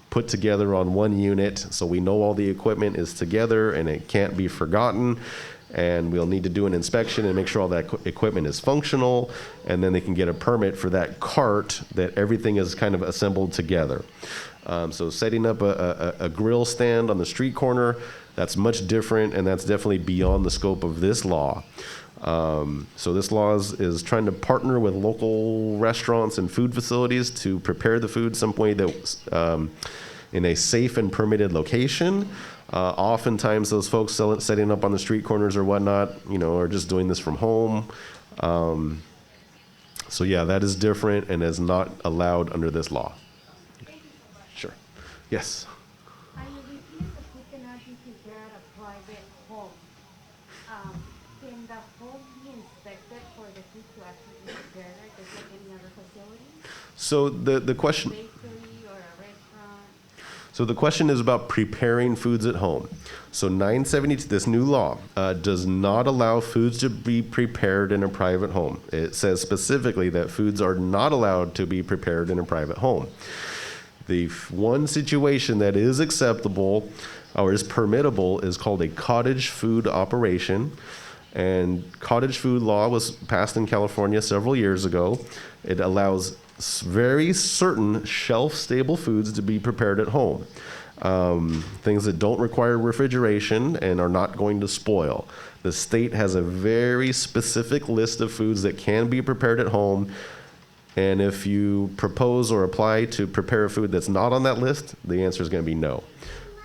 put together on one unit. So we know all the equipment is together and it can't be forgotten. And we'll need to do an inspection and make sure all that equipment is functional. And then they can get a permit for that cart that everything is kind of assembled together. So setting up a grill stand on the street corner, that's much different, and that's definitely beyond the scope of this law. So this law is trying to partner with local restaurants and food facilities to prepare the food some way that in a safe and permitted location. Oftentimes those folks setting up on the street corners or whatnot, are just doing this from home. So yeah, that is different and is not allowed under this law. Sure. Yes. I mean, if the food cannot be prepared at a private home, can the home be inspected for the food to actually be prepared just like any other facility? So the question. Bakery or a restaurant? So the question is about preparing foods at home. So 972, this new law, does not allow foods to be prepared in a private home. It says specifically that foods are not allowed to be prepared in a private home. The one situation that is acceptable or is permittable is called a cottage food operation. And cottage food law was passed in California several years ago. It allows very certain shelf-stable foods to be prepared at home. Things that don't require refrigeration and are not going to spoil. The state has a very specific list of foods that can be prepared at home. And if you propose or apply to prepare a food that's not on that list, the answer is going to be no.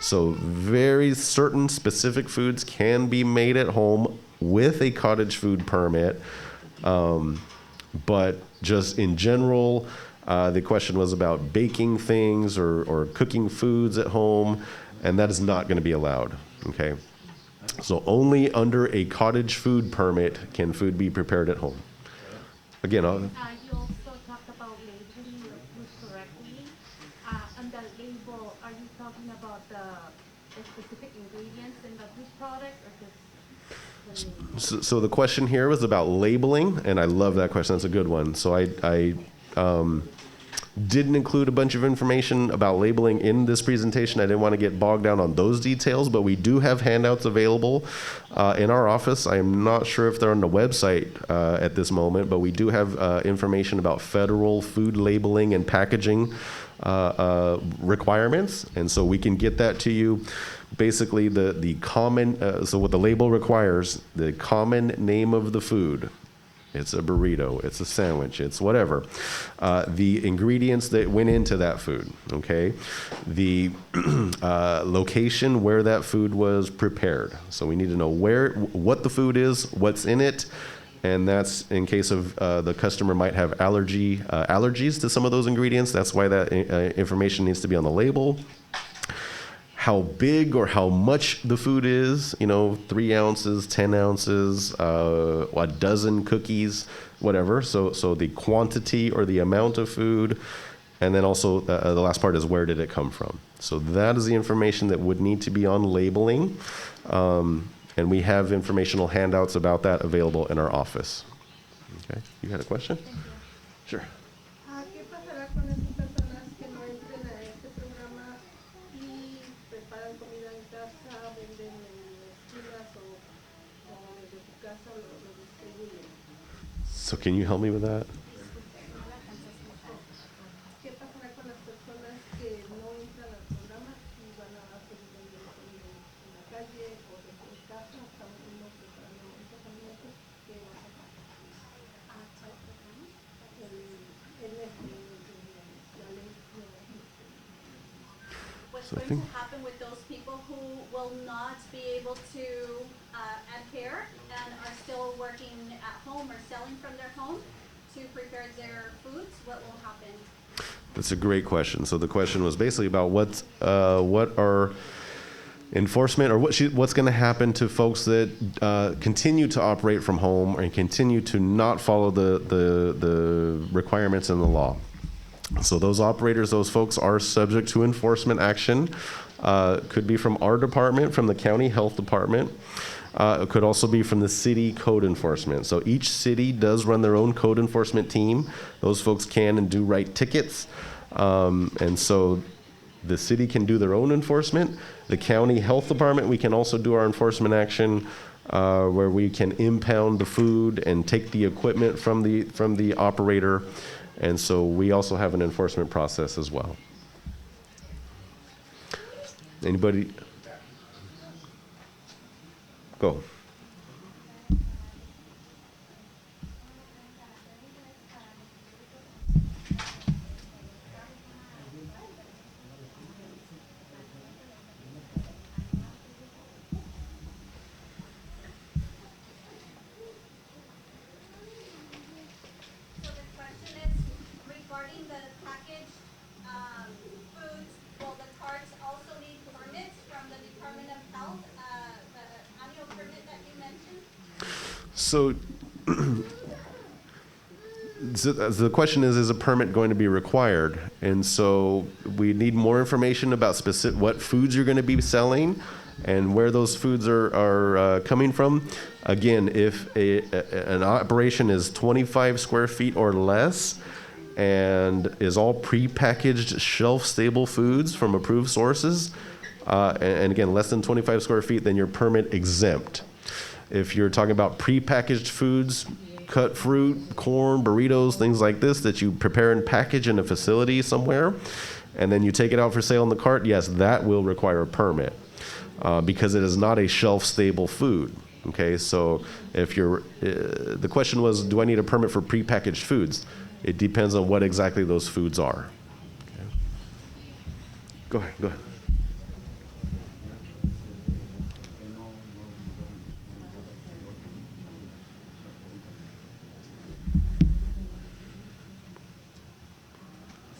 So very certain specific foods can be made at home with a cottage food permit. But just in general, the question was about baking things or cooking foods at home, and that is not going to be allowed, okay? So only under a cottage food permit can food be prepared at home. Again, You also talked about labeling the food correctly. On the label, are you talking about the specific ingredients in the food product or just the name? so the question here was about labeling, and I love that question. That's a good one. So I didn't include a bunch of information about labeling in this presentation. I didn't want to get bogged down on those details, but we do have handouts available in our office. I'm not sure if they're on the website at this moment, but we do have information about federal food labeling and packaging requirements, and so we can get that to you. Basically, the common, so what the label requires, the common name of the food. It's a burrito, it's a sandwich, it's whatever. The ingredients that went into that food, okay? The location where that food was prepared. So we need to know what the food is, what's in it, and that's in case of the customer might have allergies to some of those ingredients. That's why that information needs to be on the label. How big or how much the food is, 3 ounces, 10 ounces, a dozen cookies, whatever. So the quantity or the amount of food. And then also the last part is where did it come from? So that is the information that would need to be on labeling. And we have informational handouts about that available in our office. Okay, you had a question? Sure. ¿Qué pasará con esas personas que no entren a este programa y preparan comida en casa, venden en esquinas o desde su casa lo distribuyen? So can you help me with that? ¿Qué pasará con las personas que no entran al programa y van a seguir vendiendo comida en la calle o desde su casa? Estamos viendo preparando estos alimentos. ¿Qué va a pasar? What's So I going think- to happen with those people who will not be able to adhere and are still working at home or selling from their home to prepare their foods? What will happen? That's a great question. So the question was basically about what are enforcement or what's going to happen to folks that continue to operate from home and continue to not follow the requirements in the law. So those operators, those folks are subject to enforcement action. Could be from our department, from the county health department. It could also be from the city code enforcement. So each city does run their own code enforcement team. Those folks can and do write tickets. And so the city can do their own enforcement. The county health department, we can also do our enforcement action where we can impound the food and take the equipment from the operator. And so we also have an enforcement process as well. Anybody? Go. So the question is regarding the packaged foods, will the carts also need permits from the Department of Health, the annual permit that you mentioned? So the question is a permit going to be required? And so we need more information about specific what foods you're going to be selling and where those foods are coming from. Again, if an operation is 25 square feet or less and is all prepackaged shelf-stable foods from approved sources, and again, less than 25 square feet, then you're permit exempt. If you're talking about prepackaged foods, cut fruit, corn, burritos, things like this that you prepare and package in a facility somewhere, and then you take it out for sale in the cart, yes, that will require a permit because it is not a shelf-stable food. Okay, so if you're, the question was, do I need a permit for prepackaged foods? It depends on what exactly those foods are. Okay. Go ahead.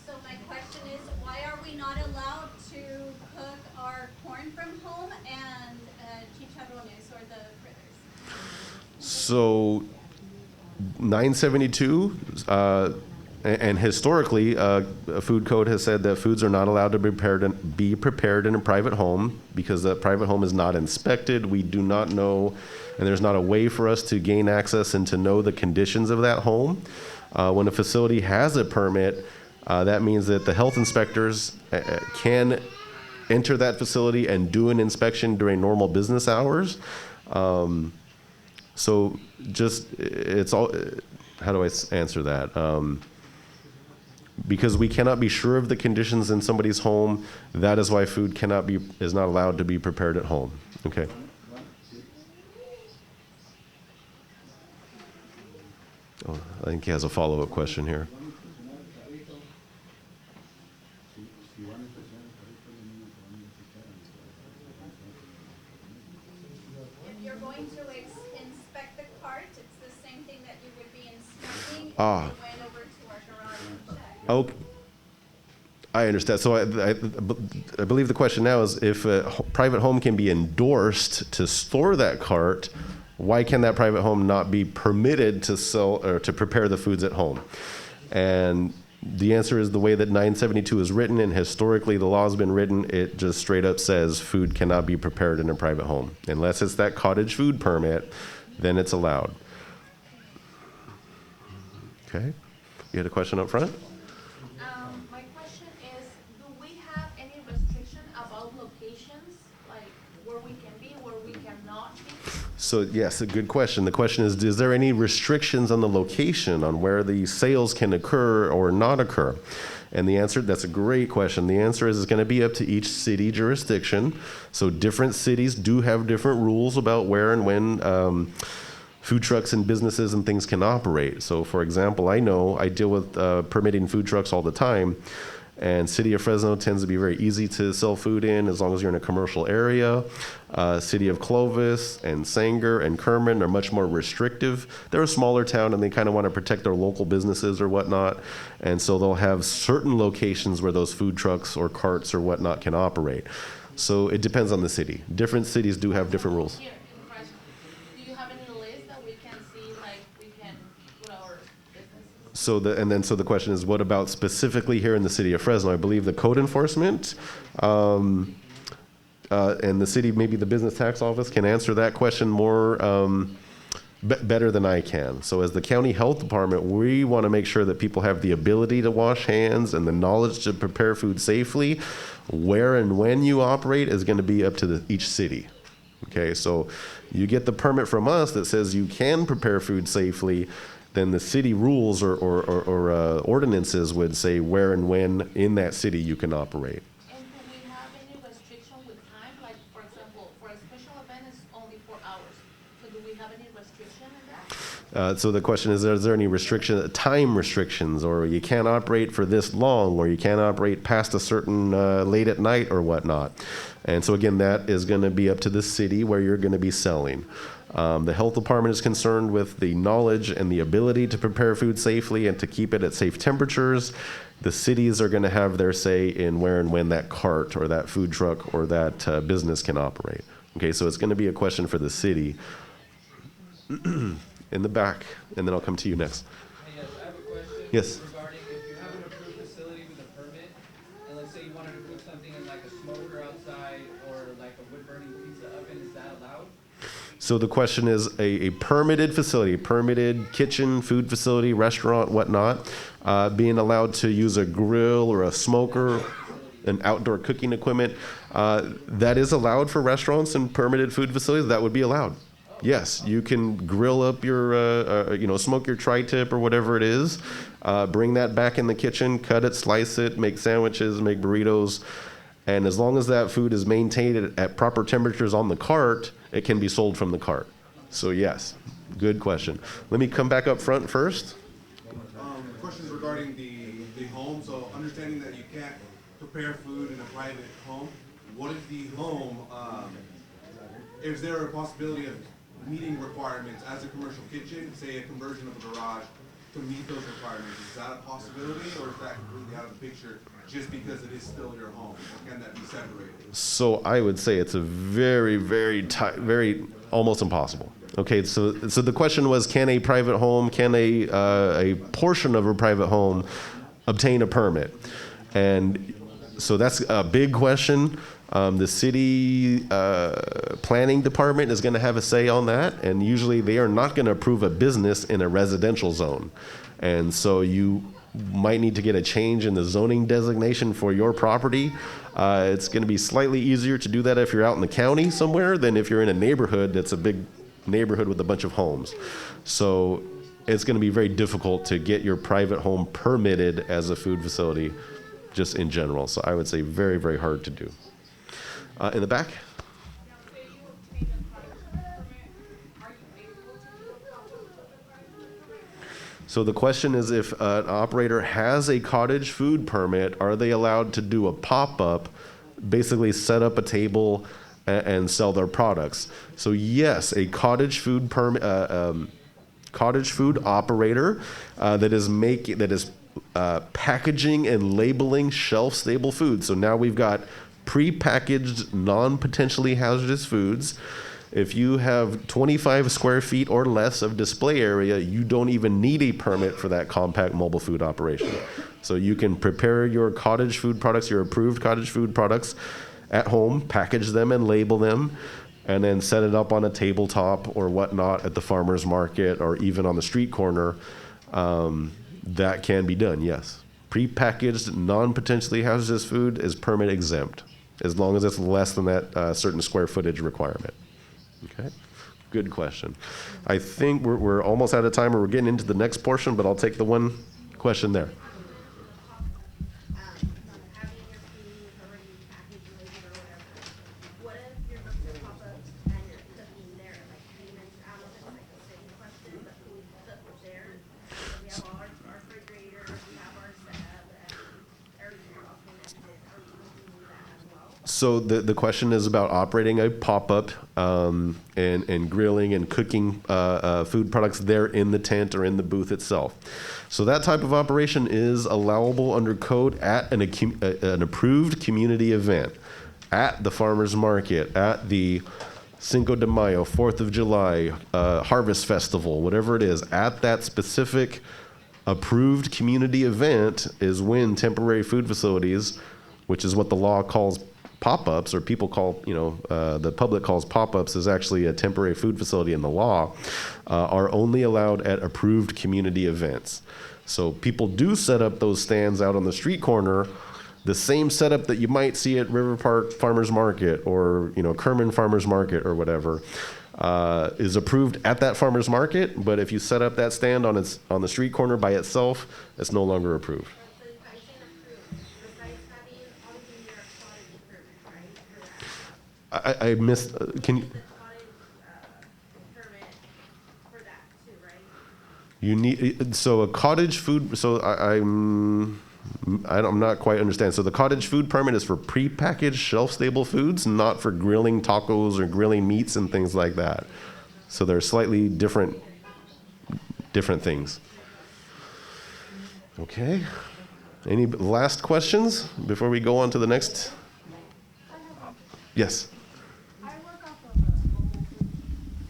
So my question is, why are we not allowed to cook our corn from home and chicharrones or the fritters? So 972, and historically, a food code has said that foods are not allowed to be prepared in a private home because the private home is not inspected. We do not know, and there's not a way for us to gain access and to know the conditions of that home. When a facility has a permit, that means that the health inspectors can enter that facility and do an inspection during normal business hours. So just, it's all, how do I answer that? Because we cannot be sure of the conditions in somebody's home, that is why food is not allowed to be prepared at home. Okay. Oh, I think he has a follow-up question here. If you're going to inspect the cart, it's the same thing that you would be inspecting if Ah. you went over to our garage and checked. Okay. I understand. So I believe the question now is if a private home can be endorsed to store that cart, why can that private home not be permitted to sell or to prepare the foods at home? And the answer is the way that 972 is written, and historically the law has been written, it just straight up says food cannot be prepared in a private home. Unless it's that cottage food permit, then it's allowed. Okay. You had a question up front? My question is, do we have any restriction about locations, like where we can be, where we cannot be? So yes, a good question. The question is there any restrictions on the location on where the sales can occur or not occur? And the answer, that's a great question. The answer is it's going to be up to each city jurisdiction. So different cities do have different rules about where and when food trucks and businesses and things can operate. So for example, I know I deal with permitting food trucks all the time, and City of Fresno tends to be very easy to sell food in as long as you're in a commercial area. City of Clovis and Sanger and Kerman are much more restrictive. They're a smaller town and they kind of want to protect their local businesses or whatnot. And so they'll have certain locations where those food trucks or carts or whatnot can operate. So it depends on the city. Different cities do have different rules. Here in Fresno, do you have any list that we can see, like we can put our businesses? So the question is, what about specifically here in the city of Fresno? I believe the code enforcement and the city, maybe the business tax office, can answer that question more better than I can. So as the county health department, we want to make sure that people have the ability to wash hands and the knowledge to prepare food safely. Where and when you operate is going to be up to each city. Okay, so you get the permit from us that says you can prepare food safely, then the city rules or ordinances would say where and when in that city you can operate. And do we have any restriction with time? Like, for example, for a special event, it's only 4 hours. So do we have any restriction in that? So the question is there any time restrictions, or you can't operate for this long, or you can't operate past a certain late at night or whatnot? And so again, that is going to be up to the city where you're going to be selling. The health department is concerned with the knowledge and the ability to prepare food safely and to keep it at safe temperatures. The cities are going to have their say in where and when that cart or that food truck or that business can operate. Okay, so it's going to be a question for the city. In the back, and then I'll come to you next. Yes, I have a question. Yes. Regarding if you have an approved facility with a permit, and let's say you wanted to put something in like a smoker outside or like a wood-burning pizza oven, is that allowed? So the question is a permitted facility, permitted kitchen, food facility, restaurant, whatnot, being allowed to use a grill or a smoker, an outdoor cooking equipment, that is allowed for restaurants and permitted food facilities. That would be allowed. Yes, you can grill up your, smoke your tri-tip or whatever it is, bring that back in the kitchen, cut it, slice it, make sandwiches, make burritos, and as long as that food is maintained at proper temperatures on the cart, it can be sold from the cart. So yes, good question. Let me come back up front first. Questions regarding the home. So understanding that you can't prepare food in a private home, what is the home, is there a possibility of meeting requirements as a commercial kitchen, say a conversion of a garage, to meet those requirements? Is that a possibility, or is that completely out of the picture just because it is still your home? Or can that be separated? So I would say it's a very, very almost impossible. Okay, so the question was, can a private home, can a portion of a private home obtain a permit? And so that's a big question. The city planning department is going to have a say on that, and usually they are not going to approve a business in a residential zone. And so you might need to get a change in the zoning designation for your property. It's going to be slightly easier to do that if you're out in the county somewhere than if you're in a neighborhood that's a big neighborhood with a bunch of homes. So it's going to be very difficult to get your private home permitted as a food facility just in general. So I would say very, very hard to do. In the back? So the question is, if an operator has a cottage food permit, are they allowed to do a pop-up, basically set up a table and sell their products? So yes, a cottage food operator that is packaging and labeling shelf-stable food. So now we've got pre-packaged, non-potentially hazardous foods. If you have 25 square feet or less of display area, you don't even need a permit for that compact mobile food operation. So you can prepare your cottage food products, your approved cottage food products at home, package them and label them, and then set it up on a tabletop or whatnot at the farmer's market or even on the street corner. That can be done, yes. Pre-packaged, non-potentially hazardous food is permit exempt, as long as it's less than that certain square footage requirement. Okay, good question. I think we're almost out of time, or we're getting into the next portion, but I'll take the one question there. Having your food already packaged, labeled, or whatever, what if you're going to pop-ups and you're cooking there? Like you mentioned, I don't know if it's like a city question, but can we cook there? We have our refrigerator, we have our setup, and everything all connected. Are we going to do that as well? So the question is about operating a pop-up and grilling and cooking food products there in the tent or in the booth itself. So that type of operation is allowable under code at an approved community event, at the farmer's market, at the Cinco de Mayo, 4th of July, Harvest Festival, whatever it is, at that specific approved community event is when temporary food facilities, which is what the law calls pop-ups, or people call, the public calls pop-ups, is actually a temporary food facility in the law, are only allowed at approved community events. So people do set up those stands out on the street corner, the same setup that you might see at River Park Farmers Market or, Kerman Farmers Market or whatever, is approved at that farmers market. But if you set up that stand on the street corner by itself, it's no longer approved. So if I say approved, besides having obviously your cottage permit, right? I missed. Can you? The cottage permit for that too, right? You need so a cottage food. So I'm not quite understand. So the cottage food permit is for prepackaged shelf-stable foods, not for grilling tacos or grilling meats and things like that. So they're slightly different things. Okay. Any last questions before we go on to the next? Yes. I work off of a mobile food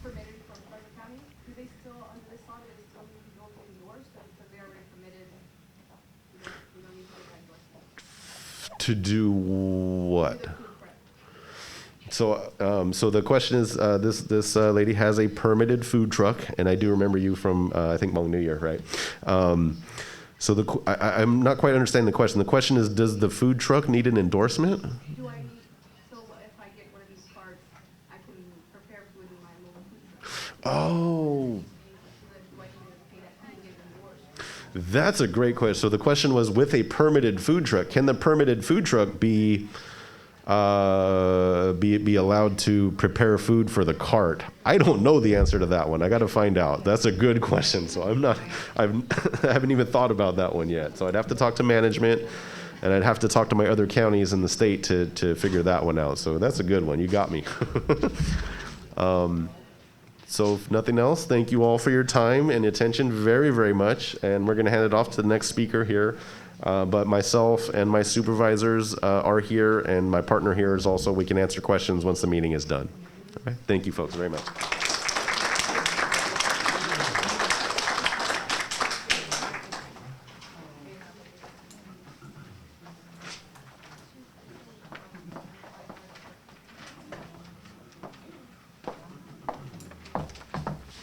permitted from Fresno County. Do they still, under this law, do they still need to go through yours? Because they already permitted, you don't need to get endorsement. To do what? Food prep. So the question is, this lady has a permitted food truck, and I do remember you from I think Hmong New Year, right? So I'm not quite understanding the question. The question is, does the food truck need an endorsement? Do I need, so if I get one of these cards, I can prepare food in my mobile food truck? Oh, So then do I need to pay that fee and get it endorsed? that's a great question. So the question was, with a permitted food truck, can the permitted food truck be allowed to prepare food for the cart? I don't know the answer to that one. I got to find out. That's a good question. So I haven't even thought about that one yet. So I'd have to talk to management, and I'd have to talk to my other counties in the state to figure that one out. So that's a good one. You got me. So if nothing else, thank you all for your time and attention very, very much. And we're going to hand it off to the next speaker here. But myself and my supervisors are here, and my partner here is also. We can answer questions once the meeting is done. Okay. Thank you, folks, very much.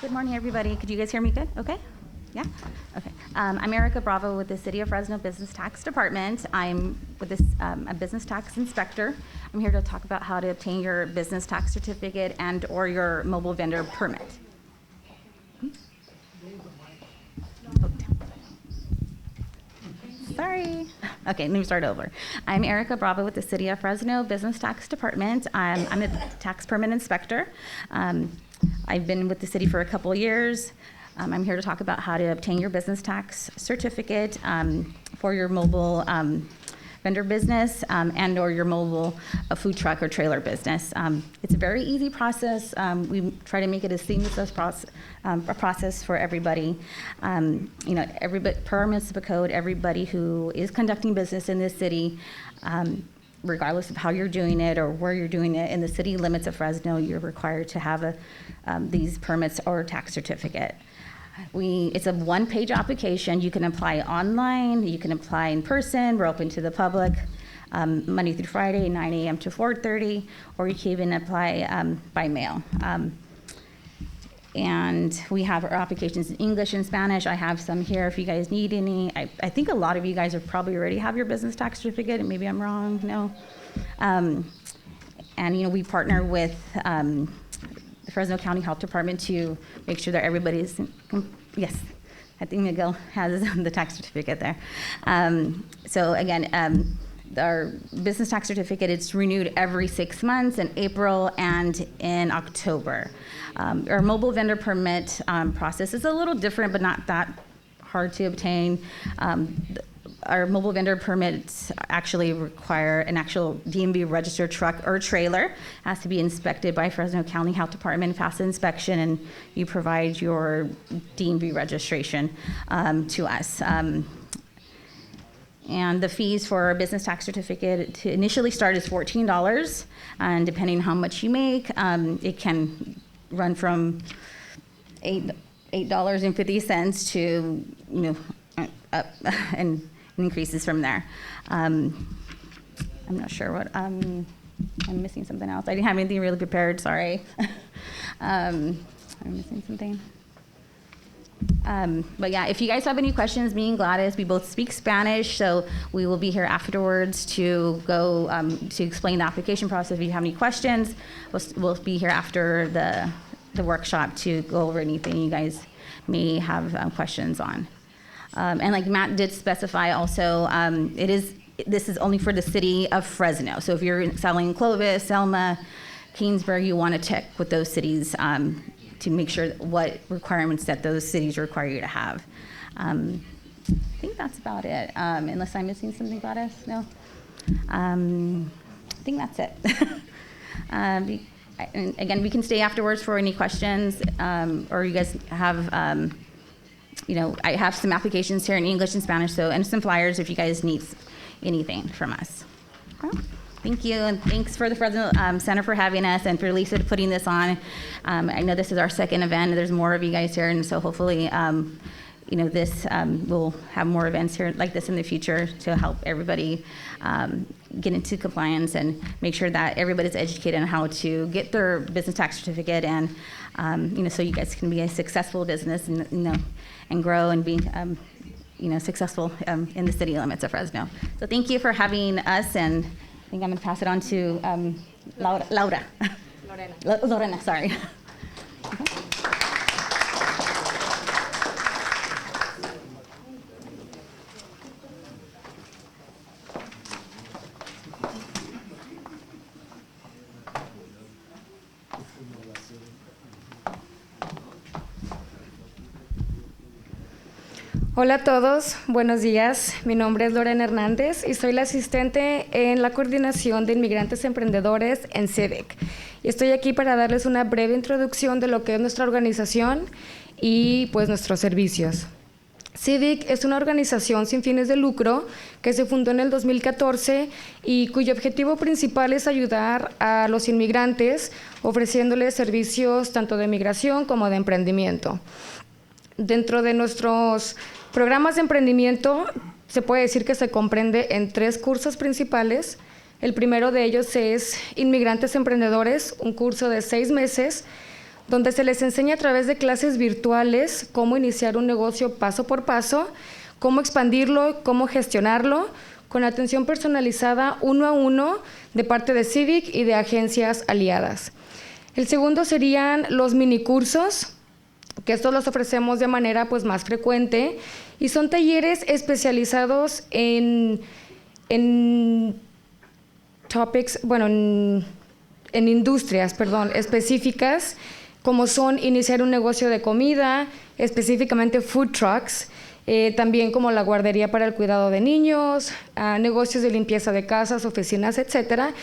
Good morning, everybody. Could you guys hear me good? Okay? Yeah? Okay. I'm Erica Bravo with the City of Fresno Business Tax Department. I'm with a business tax inspector. I'm here to talk about how to obtain your business tax certificate and or your mobile vendor permit. Sorry. Okay, let me start over. I'm Erica Bravo with the City of Fresno Business Tax Department. I'm a tax permit inspector. I've been with the city for a couple of years. I'm here to talk about how to obtain your business tax certificate for your mobile vendor business and or your mobile food truck or trailer business. It's a very easy process. We try to make it as seamless as a process for everybody. Everybody, per our municipal code, everybody who is conducting business in this city, regardless of how you're doing it or where you're doing it, in the city limits of Fresno, you're required to have these permits or tax certificate. It's a one-page application. You can apply online, you can apply in person. We're open to the public Monday through Friday, 9 a.m. to 4:30, or you can even apply by mail. And we have our applications in English and Spanish. I have some here if you guys need any. I think a lot of you guys probably already have your business tax certificate, and maybe I'm wrong, no? And we partner with the Fresno County Health Department to make sure that everybody's, yes, I think Miguel has the tax certificate there. So again, our business tax certificate, it's renewed every 6 months in April and in October. Our mobile vendor permit process is a little different, but not that hard to obtain. Our mobile vendor permits actually require an actual DMV registered truck or trailer. It has to be inspected by Fresno County Health Department, fast inspection, and you provide your DMV registration to us. And the fees for a business tax certificate to initially start is $14, and depending on how much you make, it can run from $8.50 to up and increases from there. I'm not sure what, I'm missing something else. I didn't have anything really prepared, sorry. I'm missing something. But yeah, if you guys have any questions, me and Gladys, we both speak Spanish, so we will be here afterwards to go to explain the application process. If you have any questions, we'll be here after the workshop to go over anything you guys may have questions on. And like Matt did specify also, this is only for the city of Fresno. So if you're selling Clovis, Selma, Kingsburg, you want to check with those cities to make sure what requirements that those cities require you to have. I think that's about it, unless I'm missing something, Gladys? No? I think that's it. And again, we can stay afterwards for any questions, or you guys have, I have some applications here in English and Spanish, and some flyers if you guys need anything from us. Okay. Thank you, and thanks for the Fresno Center for having us, and for Lisa putting this on. I know this is our second event, and there's more of you guys here, and so hopefully, this we'll have more events here like this in the future to help everybody get into compliance and make sure that everybody's educated on how to get their business tax certificate, and so you guys can be a successful business and grow and be successful in the city limits of Fresno. So thank you for having us, and I think I'm going to pass it on to Lorena, sorry. Okay. Hola a todos, buenos días. Mi nombre es Lorena Hernández y soy la asistente en la coordinación de inmigrantes emprendedores en CIVIC. Y estoy aquí para darles una breve introducción de lo que es nuestra organización y pues nuestros servicios. CIVIC es una organización sin fines de lucro que se fundó en el 2014 y cuyo objetivo principal es ayudar a los inmigrantes ofreciéndoles servicios tanto de migración como de emprendimiento. Dentro de nuestros programas de emprendimiento se puede decir que se comprende en 3 cursos principales. El primero de ellos es Inmigrantes Emprendedores, un curso de 6 meses, donde se les enseña a través de clases virtuales cómo iniciar un negocio paso por paso, cómo expandirlo, cómo gestionarlo, con atención personalizada 1 a 1 de parte de CIVIC y de agencias aliadas. El segundo serían los minicursos, que estos los ofrecemos de manera pues más frecuente y son talleres especializados en topics, en industrias, específicas, como son iniciar un negocio de comida, específicamente food trucks, también como la guardería para el cuidado de niños, negocios de limpieza de casas, oficinas, etcétera.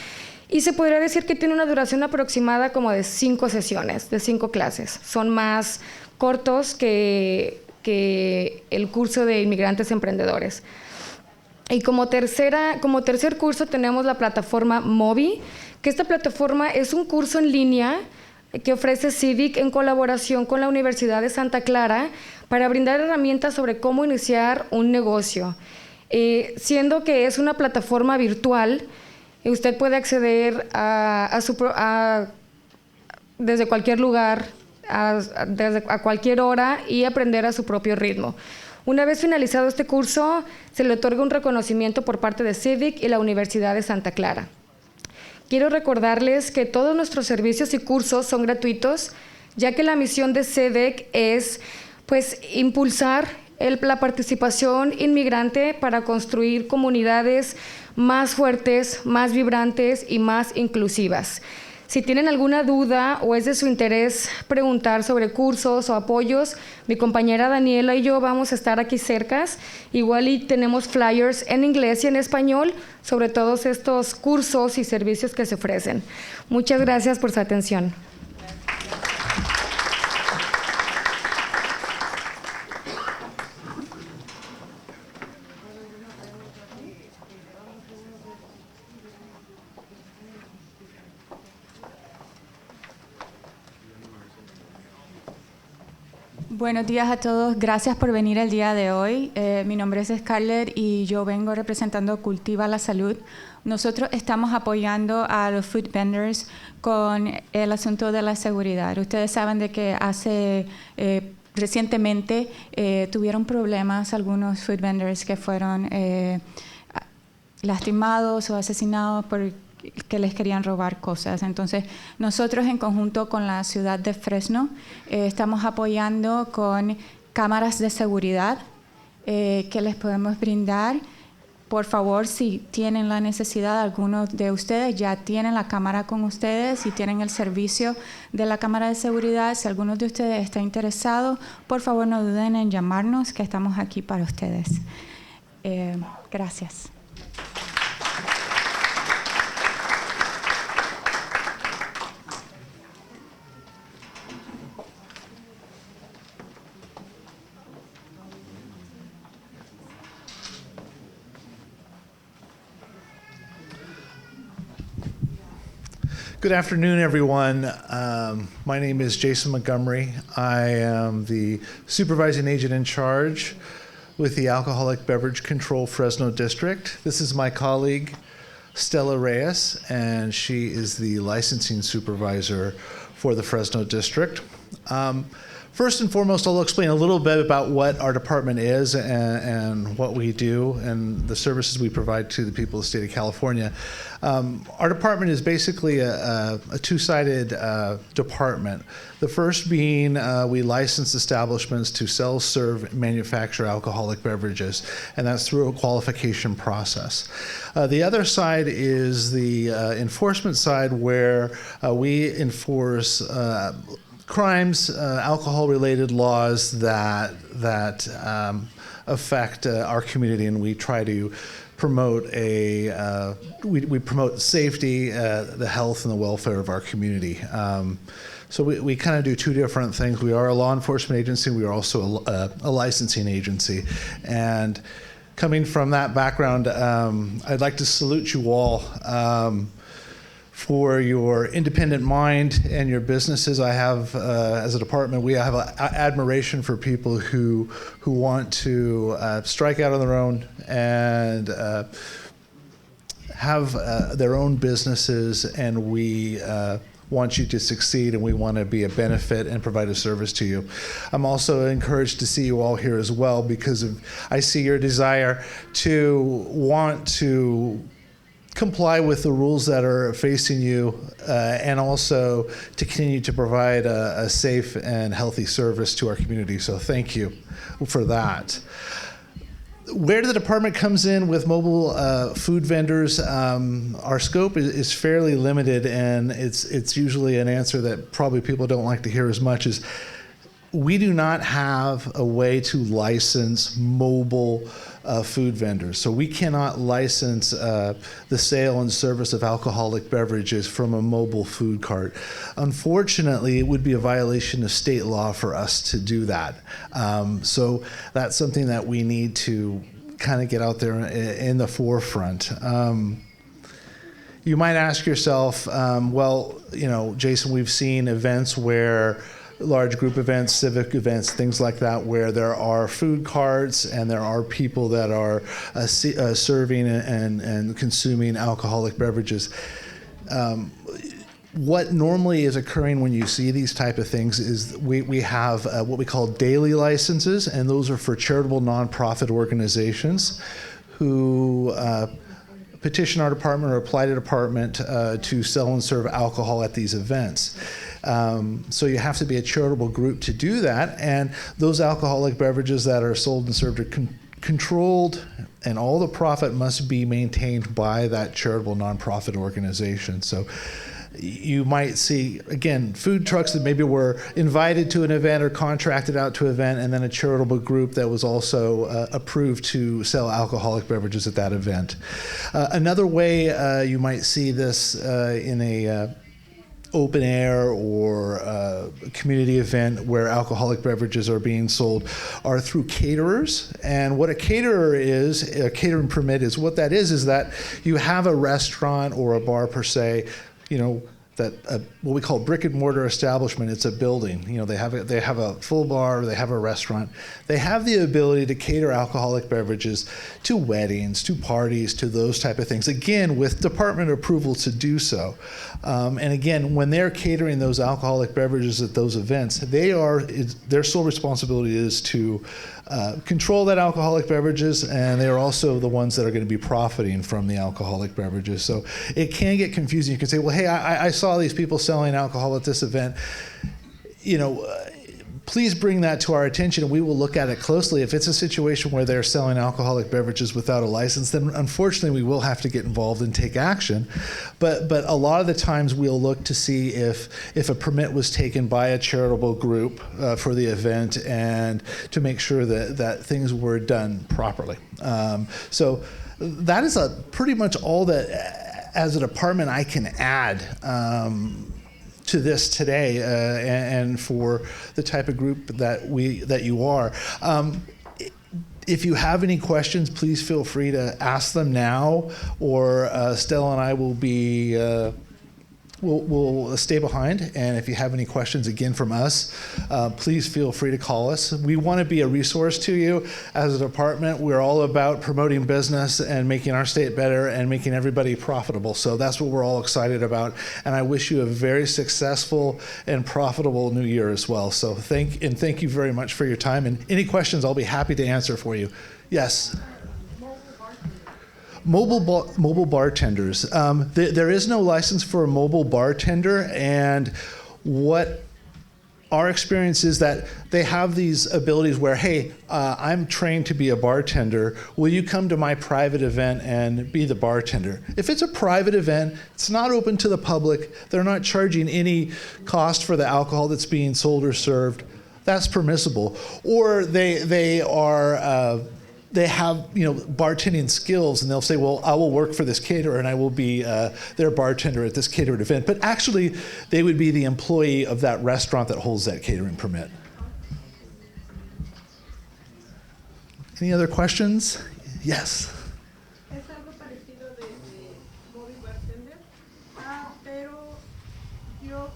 Y se podría decir que tiene una duración aproximada como de 5 sesiones, de 5 clases. Son más cortos que el curso de inmigrantes emprendedores. Y como tercer curso tenemos la plataforma Mobi, que esta plataforma es un curso en línea que ofrece CIVIC en colaboración con la Universidad de Santa Clara para brindar herramientas sobre cómo iniciar un negocio. Siendo que es una plataforma virtual, usted puede acceder desde cualquier lugar, a cualquier hora y aprender a su propio ritmo. Una vez finalizado este curso, se le otorga un reconocimiento por parte de CIVIC y la Universidad de Santa Clara. Quiero recordarles que todos nuestros servicios y cursos son gratuitos, ya que la misión de CIVIC es impulsar la participación inmigrante para construir comunidades más fuertes, más vibrantes y más inclusivas. Si tienen alguna duda o es de su interés preguntar sobre cursos o apoyos, mi compañera Daniela y yo vamos a estar aquí cercas. Igual y tenemos flyers en inglés y en español sobre todos estos cursos y servicios que se ofrecen. Muchas gracias por su atención. Buenos días a todos. Gracias por venir el día de hoy. Mi nombre es Scarlett y yo vengo representando Cultiva la Salud. Nosotros estamos apoyando a los food vendors con el asunto de la seguridad. Ustedes saben de que recientemente tuvieron problemas algunos food vendors que fueron lastimados o asesinados por que les querían robar cosas. Entonces, nosotros en conjunto con la ciudad de Fresno estamos apoyando con cámaras de seguridad que les podemos brindar. Por favor, si tienen la necesidad, algunos de ustedes ya tienen la cámara con ustedes y tienen el servicio de la cámara de seguridad. Si alguno de ustedes está interesado, por favor no duden en llamarnos, que estamos aquí para ustedes. Gracias. Good afternoon, everyone. My name is Jason Montgomery. I am the supervising agent in charge with the Alcoholic Beverage Control Fresno District. This is my colleague, Stella Reyes, and she is the licensing supervisor for the Fresno District. First and foremost, I'll explain a little bit about what our department is and what we do and the services we provide to the people of the state of California. Our department is basically a two-sided department. The first being we license establishments to sell, serve, manufacture alcoholic beverages, and that's through a qualification process. The other side is the enforcement side, where we enforce crimes, alcohol-related laws that affect our community, and we try to promote we promote safety, the health, and the welfare of our community. So we kind of do two different things. We are a law enforcement agency. We are also a licensing agency, and coming from that background, I'd like to salute you all. For your independent mind and your businesses. I have, as a department, we have admiration for people who want to strike out on their own and have their own businesses, and we want you to succeed, and we want to be a benefit and provide a service to you. I'm also encouraged to see you all here as well, because I see your desire to want to comply with the rules that are facing you, and also to continue to provide a safe and healthy service to our community. So thank you for that. Where the department comes in with mobile food vendors, our scope is fairly limited, and it's usually an answer that probably people don't like to hear as much as we do not have a way to license mobile food vendors. So we cannot license the sale and service of alcoholic beverages from a mobile food cart. Unfortunately, it would be a violation of state law for us to do that. So that's something that we need to kind of get out there in the forefront. You might ask yourself, well, Jason, we've seen events where large group events, civic events, things like that, where there are food carts and there are people that are serving and consuming alcoholic beverages. What normally is occurring when you see these type of things is we have what we call daily licenses, and those are for charitable nonprofit organizations who petition our department or apply to department to sell and serve alcohol at these events. So you have to be a charitable group to do that, and those alcoholic beverages that are sold and served are controlled, and all the profit must be maintained by that charitable nonprofit organization. So you might see, again, food trucks that maybe were invited to an event or contracted out to an event, and then a charitable group that was also approved to sell alcoholic beverages at that event. Another way you might see this in a open air or a community event where alcoholic beverages are being sold are through caterers. And what a caterer is, a catering permit is, what that is that you have a restaurant or a bar per se, what we call brick and mortar establishment. It's a building. You know, they have a full bar, they have a restaurant. They have the ability to cater alcoholic beverages to weddings, to parties, to those type of things. Again, with department approval to do so. And again, when they're catering those alcoholic beverages at those events, their sole responsibility is to control that alcoholic beverages, and they're also the ones that are going to be profiting from the alcoholic beverages. So it can get confusing. You can say, well, hey, I saw these people selling alcohol at this event. You know, please bring that to our attention, and we will look at it closely. If it's a situation where they're selling alcoholic beverages without a license, then unfortunately we will have to get involved and take action. But a lot of the times we'll look to see if a permit was taken by a charitable group for the event, and to make sure that things were done properly. So that is pretty much all that, as a department, I can add to this today, and for the type of group that you are. If you have any questions, please feel free to ask them now, or Stella and I will be we'll stay behind. And if you have any questions, again, from us, please feel free to call us. We want to be a resource to you as a department. We're all about promoting business and making our state better and making everybody profitable. So that's what we're all excited about. And I wish you a very successful and profitable new year as well. So thank you very much for your time. And any questions, I'll be happy to answer for you. Yes. Mobile bartenders. There is no license for a mobile bartender, and what our experience is that they have these abilities where, hey, I'm trained to be a bartender. Will you come to my private event and be the bartender? If it's a private event, it's not open to the public, they're not charging any cost for the alcohol that's being sold or served, that's permissible. Or they have, bartending skills, and they'll say, well, I will work for this caterer and I will be their bartender at this catered event. But actually, they would be the employee of that restaurant that holds that catering permit. Any other questions? Yes. Es algo parecido de móvil bartender, pero yo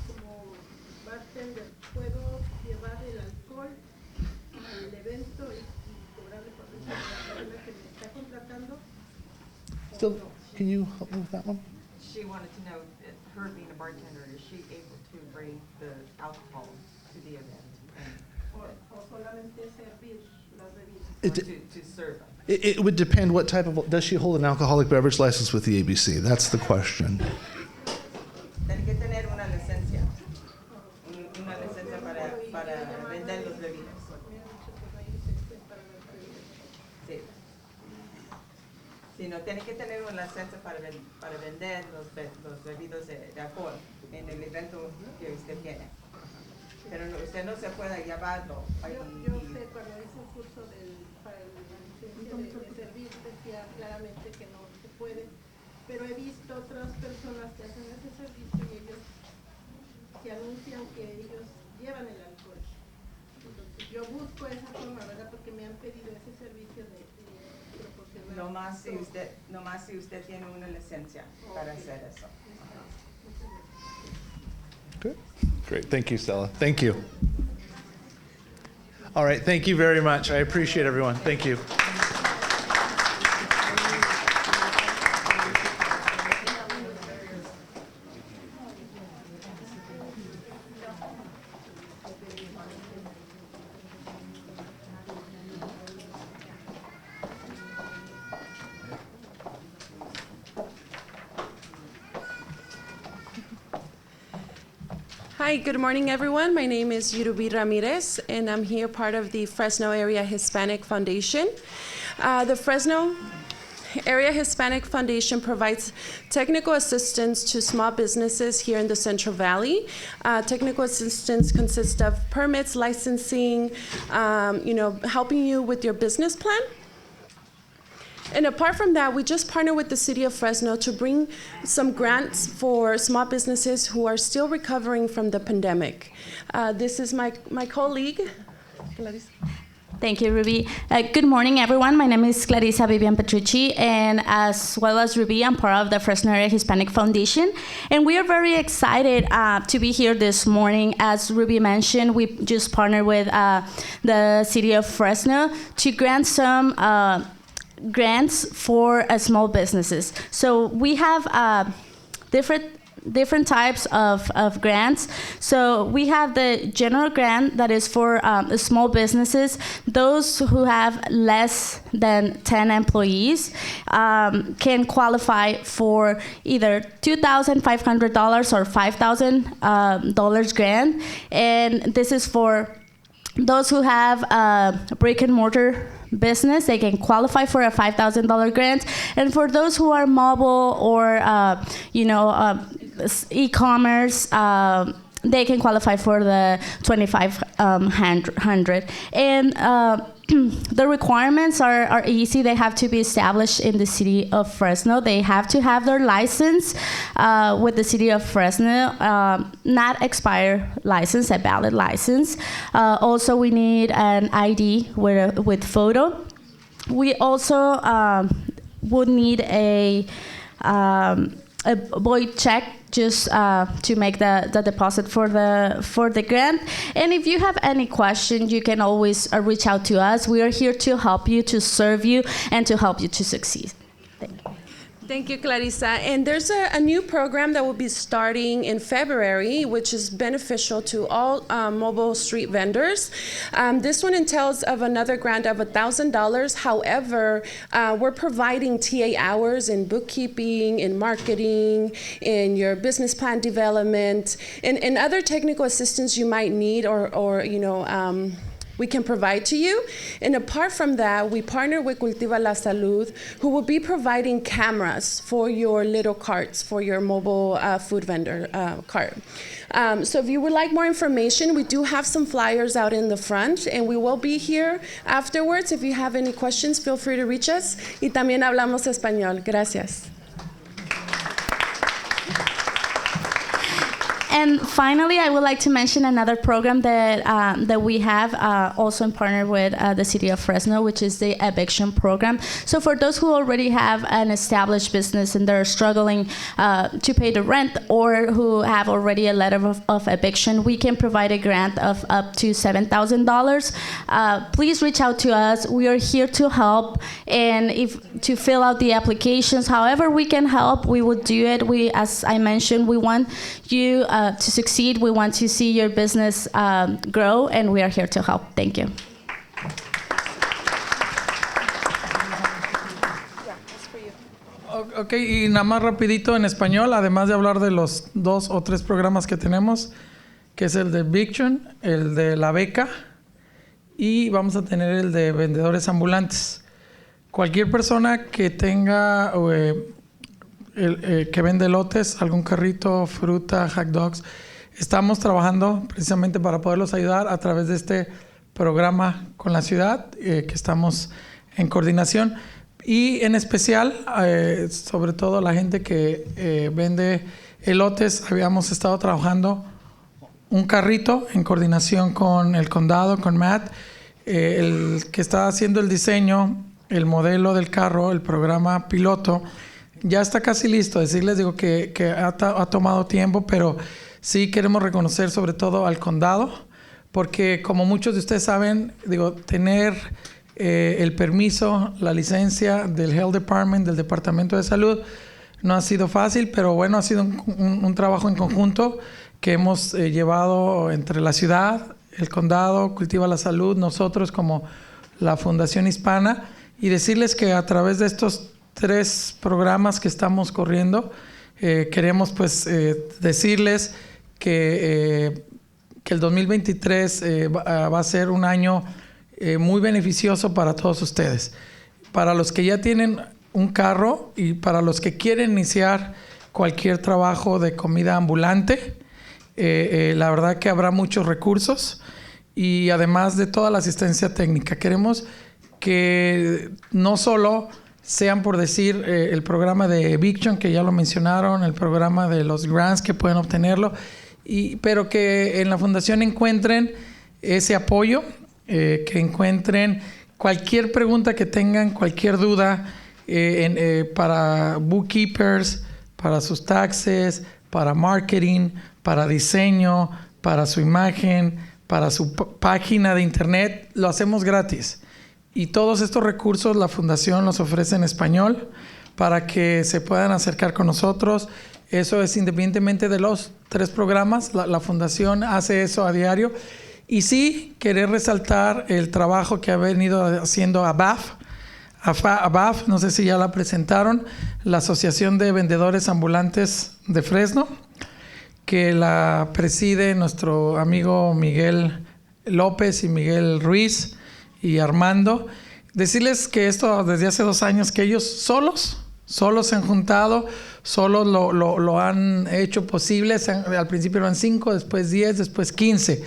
como bartender puedo llevar el alcohol al evento y cobrarle por eso a la persona que me está contratando. Still, can you help me with that one? She wanted to know, her being a bartender, is she able to bring the alcohol to the event? O solamente servir las bebidas. To serve them. It would depend what type of, does she hold an alcoholic beverage license with the ABC? That's the question. Tiene que tener una licencia para vender los bebidas. Sí. Sí, no, tiene que tener una licencia para vender los bebidos de alcohol en el evento que usted tiene. Pero no, usted no se puede llevarlo. Yo sé, cuando hice un curso para la licencia de servir, decía claramente que no se puede, pero he visto otras personas que hacen ese servicio y ellos que anuncian que ellos llevan el alcohol. Entonces yo busco esa forma, ¿verdad? Porque me han pedido ese servicio de proporcionar. No más si usted tiene una licencia para hacer eso. Good. Great. Thank you, Stella. Thank you. All right. Thank you very much. I appreciate everyone. Thank you. Hi, good morning, everyone. My name is Yurubi Ramirez, and I'm here part of the Fresno Area Hispanic Foundation. The Fresno Area Hispanic Foundation provides technical assistance to small businesses here in the Central Valley. Technical assistance consists of permits, licensing, helping you with your business plan. And apart from that, we just partner with the city of Fresno to bring some grants for small businesses who are still recovering from the pandemic. This is my colleague. Thank you, Ruby. Good morning, everyone. My name is Clarissa Vivian Petrucci, and as well as Ruby, I'm part of the Fresno Area Hispanic Foundation. And we are very excited to be here this morning. As Ruby mentioned, we just partnered with the city of Fresno to grant some grants for small businesses. So we have different types of grants. So we have the general grant that is for small businesses. Those who have less than 10 employees can qualify for either $2,500 or $5,000 grant. And this is for those who have a brick and mortar business. They can qualify for a $5,000 grant. And for those who are mobile or e-commerce, they can qualify for the $2,500. And the requirements are easy. They have to be established in the city of Fresno. They have to have their license with the city of Fresno, not expired license, a valid license. Also, we need an ID with photo. We also would need a void check just to make the deposit for the grant. And if you have any questions, you can always reach out to us. We are here to help you, to serve you, and to help you to succeed. Thank you. Thank you, Clarissa. And there's a new program that will be starting in February, which is beneficial to all mobile street vendors. This one entails of another grant of $1,000. However, we're providing TA hours in bookkeeping, in marketing, in your business plan development, and other technical assistance you might need or we can provide to you. And apart from that, we partner with Cultiva la Salud, who will be providing cameras for your little carts, for your mobile food vendor cart. So if you would like more information, we do have some flyers out in the front, and we will be here afterwards. If you have any questions, feel free to reach us. Y también hablamos español. Gracias. And finally, I would like to mention another program that we have also in partner with the city of Fresno, which is the eviction program. So for those who already have an established business and they're struggling to pay the rent, or who have already a letter of eviction, we can provide a grant of up to $7,000. Please reach out to us. We are here to help, and to fill out the applications. However we can help, we will do it. As I mentioned, we want you to succeed. We want to see your business grow, and we are here to help. Thank you. Ok, y nada más rapidito en español, además de hablar de los 2 o 3 programas que tenemos, que es el de Eviction, el de la beca, y vamos a tener el de vendedores ambulantes. Cualquier persona que tenga que vende lotes, algún carrito, fruta, hot dogs, estamos trabajando precisamente para poderlos ayudar a través de este programa con la ciudad, que estamos en coordinación. Y en especial, sobre todo la gente que vende elotes, habíamos estado trabajando un carrito en coordinación con el condado, con Matt, el que está haciendo el diseño, el modelo del carro, el programa piloto. Ya está casi listo. Decirles, que ha tomado tiempo, pero sí queremos reconocer sobre todo al condado, porque como muchos de ustedes saben, tener el permiso, la licencia del Health Department, del Departamento de Salud, no ha sido fácil, pero bueno, ha sido un trabajo en conjunto que hemos llevado entre la ciudad, el condado, Cultiva la Salud, nosotros como la Fundación Hispana, y decirles que a través de estos 3 programas que estamos corriendo, queremos decirles que el 2023 va a ser un año muy beneficioso para todos ustedes. Para los que ya tienen un carro y para los que quieren iniciar cualquier trabajo de comida ambulante, la verdad que habrá muchos recursos, y además de toda la asistencia técnica. Queremos que no solo sean, por decir, el programa de Eviction, que ya lo mencionaron, el programa de los grants que pueden obtenerlo, pero que en la fundación encuentren ese apoyo que encuentren cualquier pregunta que tengan, cualquier duda para bookkeepers, para sus taxes, para marketing, para diseño, para su imagen, para su página de internet. Lo hacemos gratis. Y todos estos recursos la Fundación los ofrece en español para que se puedan acercar con nosotros. Eso es independientemente de los 3 programas. La Fundación hace eso a diario. Y sí, querer resaltar el trabajo que ha venido haciendo ABAF. ABAF, no sé si ya la presentaron, la Asociación de Vendedores Ambulantes de Fresno, que la preside nuestro amigo Miguel López y Miguel Ruiz y Armando. Decirles que esto desde hace 2 años, que ellos solos se han juntado, solos lo han hecho posible. Al principio eran 5, después 10, después 15.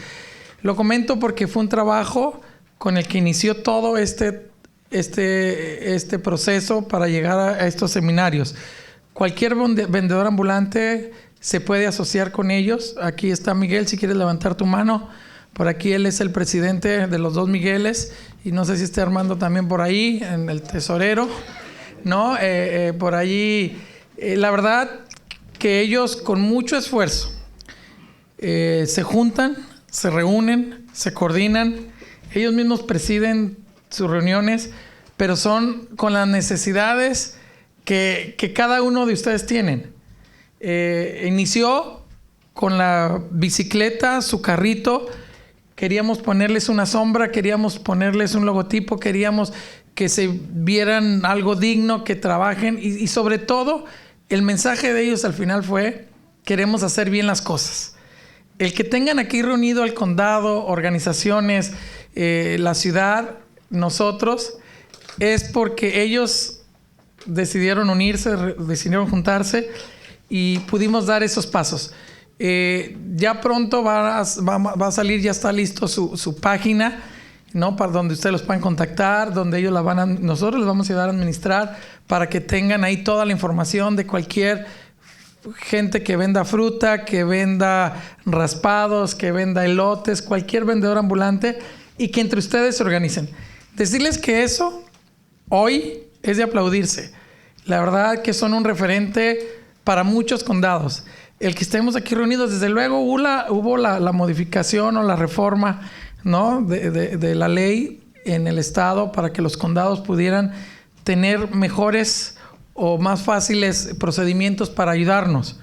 Lo comento porque fue un trabajo con el que inició todo este proceso para llegar a estos seminarios. Cualquier vendedor ambulante se puede asociar con ellos. Aquí está Miguel, si quieres levantar tu mano. Por aquí él es el presidente de los 2 Migueles, y no sé si está Armando también por ahí, en el tesorero, ¿no? Por allí, la verdad que ellos con mucho esfuerzo se juntan, se reúnen, se coordinan, ellos mismos presiden sus reuniones, pero son con las necesidades que cada uno de ustedes tienen. Inició con la bicicleta, su carrito. Queríamos ponerles una sombra, queríamos ponerles un logotipo, queríamos que se vieran algo digno, que trabajen y sobre todo el mensaje de ellos al final fue: queremos hacer bien las cosas. El que tengan aquí reunido al condado, organizaciones, la ciudad, nosotros, es porque ellos decidieron unirse, decidieron juntarse y pudimos dar esos pasos. Ya pronto va a salir, ya está listo su página, ¿no? Para donde ustedes los puedan contactar, donde ellos nosotros les vamos a ayudar a administrar para que tengan ahí toda la información de cualquier gente que venda fruta, que venda raspados, que venda elotes, cualquier vendedor ambulante, y que entre ustedes se organicen. Decirles que eso hoy es de aplaudirse. La verdad que son un referente para muchos condados. El que estemos aquí reunidos, desde luego hubo la modificación o la reforma, ¿no? de la ley en el estado para que los condados pudieran tener mejores o más fáciles procedimientos para ayudarnos.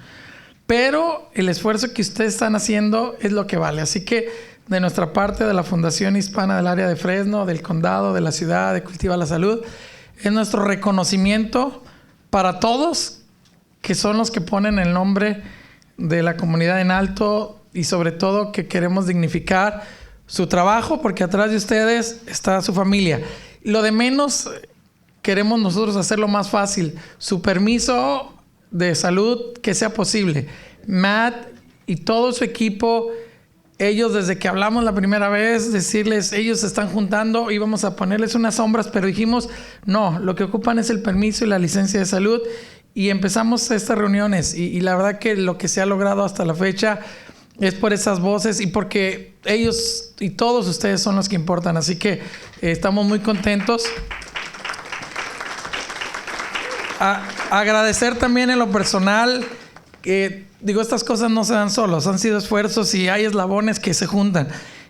Pero el esfuerzo que ustedes están haciendo es lo que vale. Así que de nuestra parte, de la Fundación Hispana del área de Fresno, del condado, de la ciudad, de Cultiva la Salud, es nuestro reconocimiento para todos, que son los que ponen el nombre de la comunidad en alto, y sobre todo que queremos dignificar su trabajo, porque atrás de ustedes está su familia. Lo de menos queremos nosotros hacerlo más fácil. Su permiso de salud, que sea posible. Matt y todo su equipo, ellos desde que hablamos la primera vez, decirles, ellos se están juntando, íbamos a ponerles unas sombras, pero dijimos, no, lo que ocupan es el permiso y la licencia de salud, y empezamos estas reuniones, y la verdad que lo que se ha logrado hasta la fecha es por esas voces y porque ellos y todos ustedes son los que importan, así que estamos muy contentos. Agradecer también en lo personal, digo, estas cosas no se dan solos, han sido esfuerzos y hay eslabones que se juntan.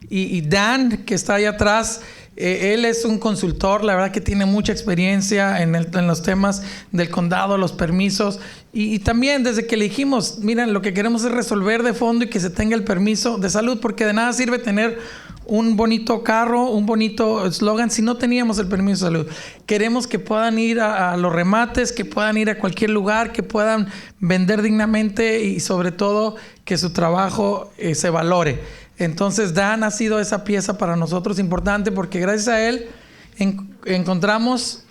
Y Dan, que está ahí atrás, él es un consultor, la verdad que tiene mucha experiencia en los temas del condado, los permisos. Y también desde que le dijimos, miren, lo que queremos es resolver de fondo y que se tenga el permiso de salud, porque de nada sirve tener un bonito carro, un bonito eslogan si no teníamos el permiso de salud. Queremos que puedan ir a los remates, que puedan ir a cualquier lugar, que puedan vender dignamente y sobre todo que su trabajo se valore. Entonces Dan ha sido esa pieza para nosotros importante, porque gracias a él encontramos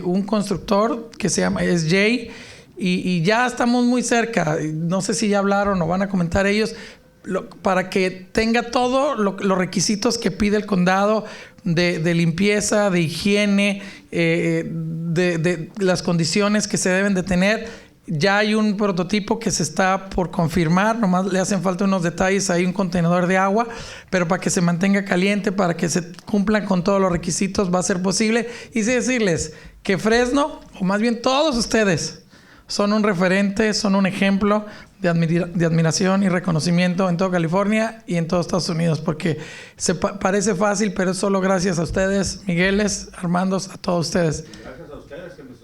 un constructor que es Jay, y ya estamos muy cerca. No sé si ya hablaron o van a comentar ellos, para que tenga todos los requisitos que pide el condado de limpieza, de higiene, de las condiciones que se deben de tener. Ya hay un prototipo que se está por confirmar, nomás le hacen falta unos detalles, hay un contenedor de agua, pero para que se mantenga caliente, para que se cumplan con todos los requisitos va a ser posible. Y sí decirles que Fresno, o más bien todos ustedes, son un referente, son un ejemplo de admiración y reconocimiento en toda California y en todos Estados Unidos, porque parece fácil, pero es solo gracias a ustedes, Migueles, Armandos, a todos ustedes. Gracias a ustedes que nos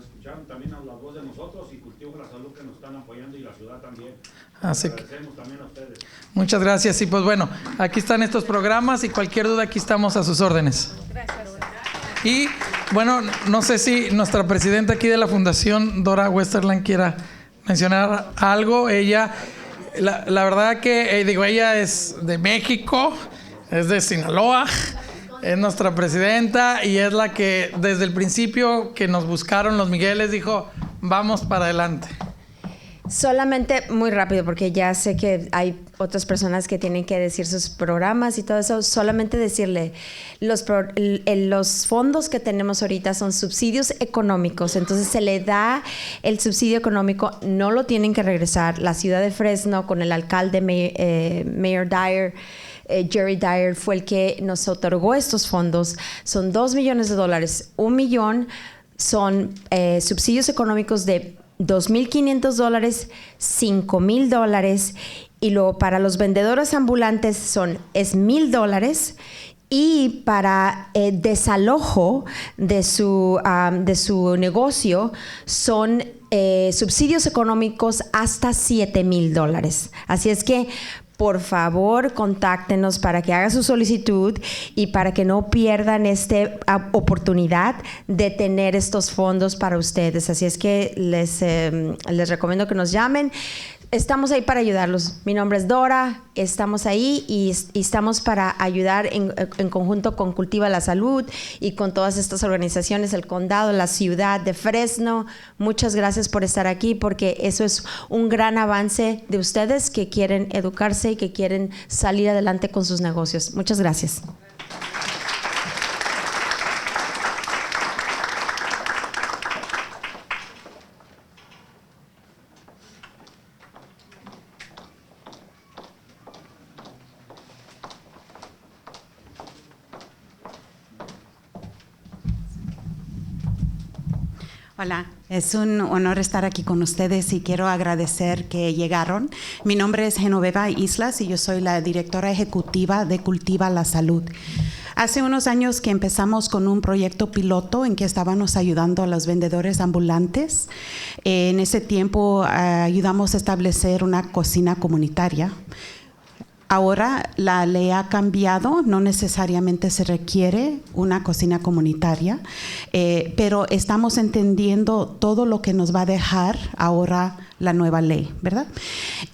escucharon también a la voz de nosotros y Cultivo la Salud que nos están apoyando y la ciudad también. Así que agradecemos también a ustedes. muchas gracias y pues bueno, aquí están estos programas y cualquier duda aquí estamos a sus órdenes. Gracias. Y bueno, no sé si nuestra presidenta aquí de la Fundación, Dora Westerland, quiera mencionar algo. Ella, la verdad que, ella es de México, es de Sinaloa, es nuestra presidenta y es la que desde el principio que nos buscaron los Migueles dijo, vamos para adelante. Solamente muy rápido, porque ya sé que hay otras personas que tienen que decir sus programas y todo eso. Solamente decirle, los fondos que tenemos ahorita son subsidios económicos. Entonces se le da el subsidio económico, no lo tienen que regresar. La ciudad de Fresno, con el alcalde Mayor Dyer, Jerry Dyer, fue el que nos otorgó estos fondos. Son $2 millones. $1 millón son subsidios económicos de $2,500, $5,000, y luego para los vendedores ambulantes es $1,000, y para desalojo de su negocio son subsidios económicos hasta $7,000. Así es que por favor, contáctenos para que haga su solicitud y para que no pierdan esta oportunidad de tener estos fondos para ustedes. Así es que les recomiendo que nos llamen. Estamos ahí para ayudarlos. Mi nombre es Dora, estamos ahí y estamos para ayudar en conjunto con Cultiva la Salud y con todas estas organizaciones, el condado, la ciudad de Fresno. Muchas gracias por estar aquí, porque eso es un gran avance de ustedes que quieren educarse y que quieren salir adelante con sus negocios. Muchas gracias. Hola, es un honor estar aquí con ustedes y quiero agradecer que llegaron. Mi nombre es Genoveva Islas y yo soy la directora ejecutiva de Cultiva la Salud. Hace unos años que empezamos con un proyecto piloto en que estábamos ayudando a los vendedores ambulantes. En ese tiempo ayudamos a establecer una cocina comunitaria. Ahora la ley ha cambiado, no necesariamente se requiere una cocina comunitaria, pero estamos entendiendo todo lo que nos va a dejar ahora la nueva ley, ¿verdad?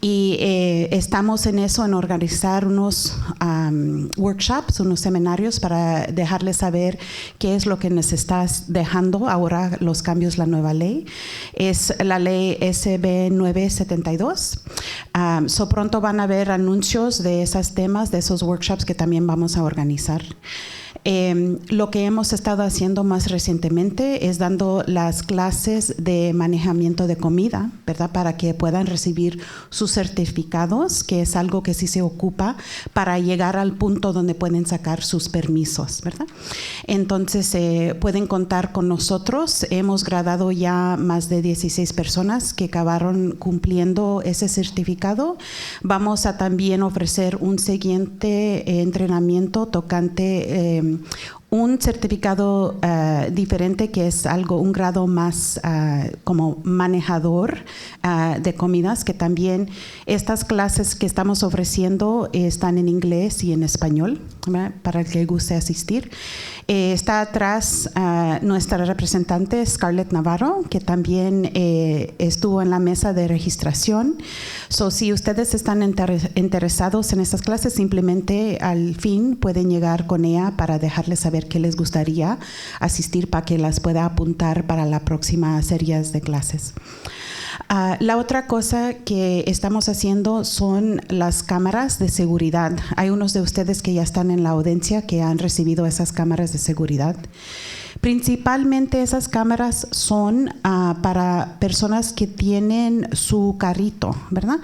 Y estamos en eso, en organizar unos workshops, unos seminarios para dejarles saber qué es lo que nos está dejando ahora los cambios, la nueva ley. Es la ley SB 972. Pronto van a haber anuncios de esos temas, de esos workshops que también vamos a organizar. Lo que hemos estado haciendo más recientemente es dando las clases de manejamiento de comida, ¿verdad? Para que puedan recibir sus certificados, que es algo que sí se ocupa para llegar al punto donde pueden sacar sus permisos, ¿verdad? Entonces, pueden contar con nosotros. Hemos graduado ya más de 16 personas que acabaron cumpliendo ese certificado. Vamos a también ofrecer un siguiente entrenamiento tocante un certificado diferente, que es un grado más como manejador de comidas, que también estas clases que estamos ofreciendo están en inglés y en español, ¿verdad? Para el que guste asistir. Está atrás nuestra representante Scarlett Navarro, que también estuvo en la mesa de registración. Si ustedes están interesados en estas clases, simplemente al fin pueden llegar con ella para dejarles saber qué les gustaría asistir, para que las pueda apuntar para la próxima serie de clases. La otra cosa que estamos haciendo son las cámaras de seguridad. Hay unos de ustedes que ya están en la audiencia que han recibido esas cámaras de seguridad. Principalmente esas cámaras son para personas que tienen su carrito, ¿verdad?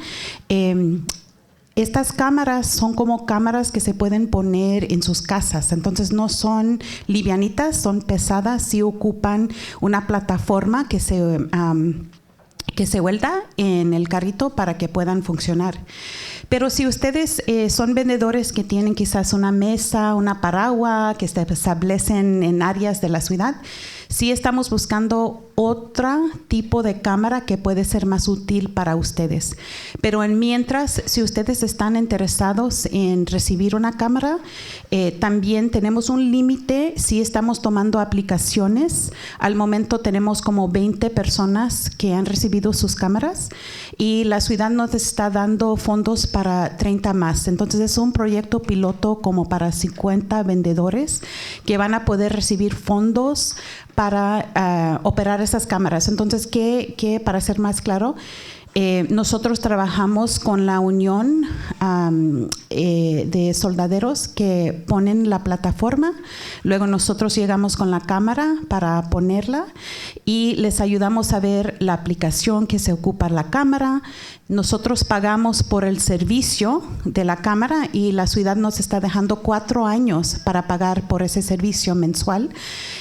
Estas cámaras son como cámaras que se pueden poner en sus casas, entonces no son livianitas, son pesadas, sí ocupan una plataforma que se vuelta en el carrito para que puedan funcionar. Pero si ustedes son vendedores que tienen quizás una mesa, una paraguas, que se establecen en áreas de la ciudad, sí estamos buscando otro tipo de cámara que puede ser más útil para ustedes. Pero mientras, si ustedes están interesados en recibir una cámara, también tenemos un límite si estamos tomando aplicaciones. Al momento tenemos como 20 personas que han recibido sus cámaras y la ciudad nos está dando fondos para 30 más. Entonces es un proyecto piloto como para 50 vendedores que van a poder recibir fondos para operar esas cámaras. Entonces, para ser más claro, nosotros trabajamos con la unión de soldaderos que ponen la plataforma, luego nosotros llegamos con la cámara para ponerla y les ayudamos a ver la aplicación que se ocupa la cámara. Nosotros pagamos por el servicio de la cámara y la ciudad nos está dejando 4 años para pagar por ese servicio mensual.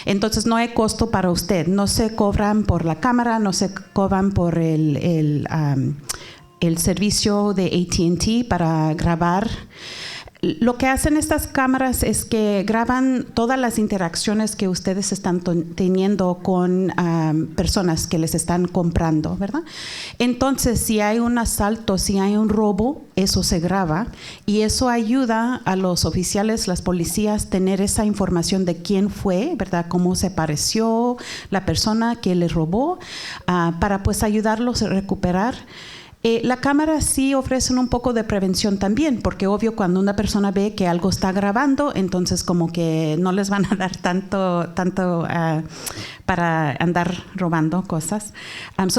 Entonces no hay costo para usted, no se cobran por la cámara, no se cobran por el servicio de AT&T para grabar. Lo que hacen estas cámaras es que graban todas las interacciones que ustedes están teniendo con personas que les están comprando, ¿verdad? Entonces, si hay un asalto, si hay un robo, eso se graba y eso ayuda a los oficiales, las policías, tener esa información de quién fue, ¿verdad? Cómo se pareció la persona que les robó, para pues ayudarlos a recuperar. La cámara sí ofrece un poco de prevención también, porque obvio cuando una persona ve que algo está grabando, entonces como que no les van a dar tanto para andar robando cosas.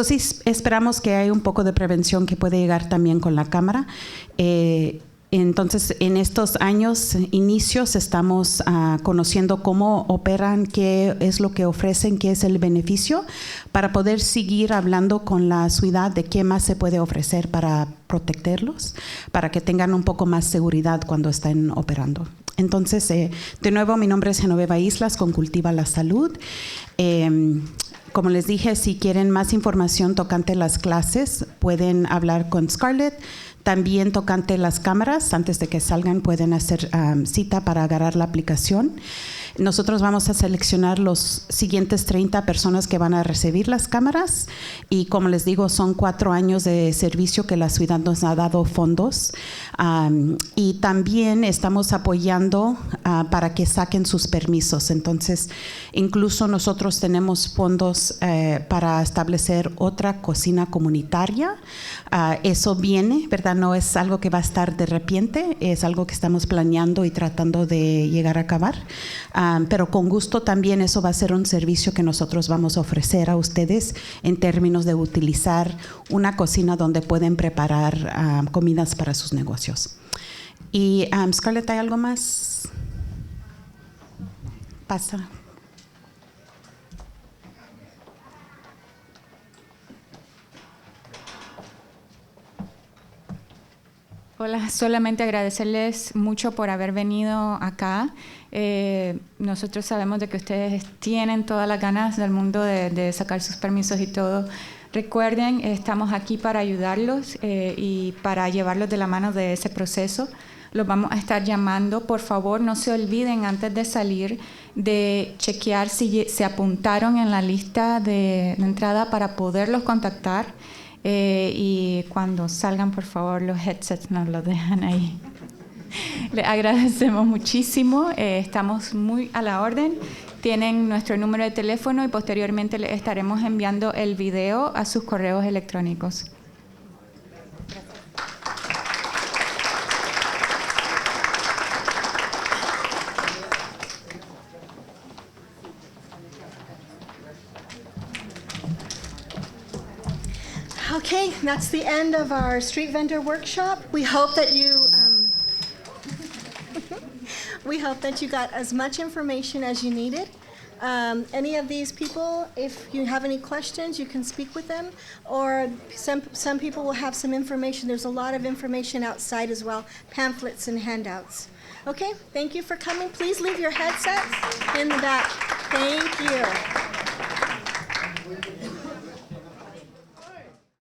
Sí esperamos que hay un poco de prevención que puede llegar también con la cámara. Entonces, en estos años inicios estamos conociendo cómo operan, qué es lo que ofrecen, qué es el beneficio, para poder seguir hablando con la ciudad de qué más se puede ofrecer para protegerlos, para que tengan un poco más seguridad cuando estén operando. Entonces, de nuevo, mi nombre es Genoveva Islas con Cultiva la Salud. Como les dije, si quieren más información tocante las clases, pueden hablar con Scarlett. También tocante las cámaras, antes de que salgan pueden hacer cita para agarrar la aplicación. Nosotros vamos a seleccionar los siguientes 30 personas que van a recibir las cámaras y como les digo, son 4 años de servicio que la ciudad nos ha dado fondos y también estamos apoyando para que saquen sus permisos. Entonces, incluso nosotros tenemos fondos para establecer otra cocina comunitaria. Eso viene, ¿verdad? No es algo que va a estar de repente, es algo que estamos planeando y tratando de llegar a acabar. Pero con gusto también eso va a ser un servicio que nosotros vamos a ofrecer a ustedes en términos de utilizar una cocina donde pueden preparar comidas para sus negocios. Y Scarlett, ¿hay algo más? Pasa. Hola, solamente agradecerles mucho por haber venido acá. Nosotros sabemos de que ustedes tienen todas las ganas del mundo de sacar sus permisos y todo. Recuerden, estamos aquí para ayudarlos y para llevarlos de la mano de ese proceso. Los vamos a estar llamando. Por favor, no se olviden antes de salir de chequear si se apuntaron en la lista de entrada para poderlos contactar. Y cuando salgan, por favor, los headsets nos los dejan ahí. Les agradecemos muchísimo. Estamos muy a la orden. Tienen nuestro número de teléfono y posteriormente les estaremos enviando el video a sus correos electrónicos. Okay, that's the end of our street vendor workshop. We hope that you got as much information as you needed. Any of these people, if you have any questions, you can speak with them, or some people will have some information. There's a lot of information outside as well, pamphlets and handouts. Okay, thank you for coming. Please leave your headsets in the back. Thank you.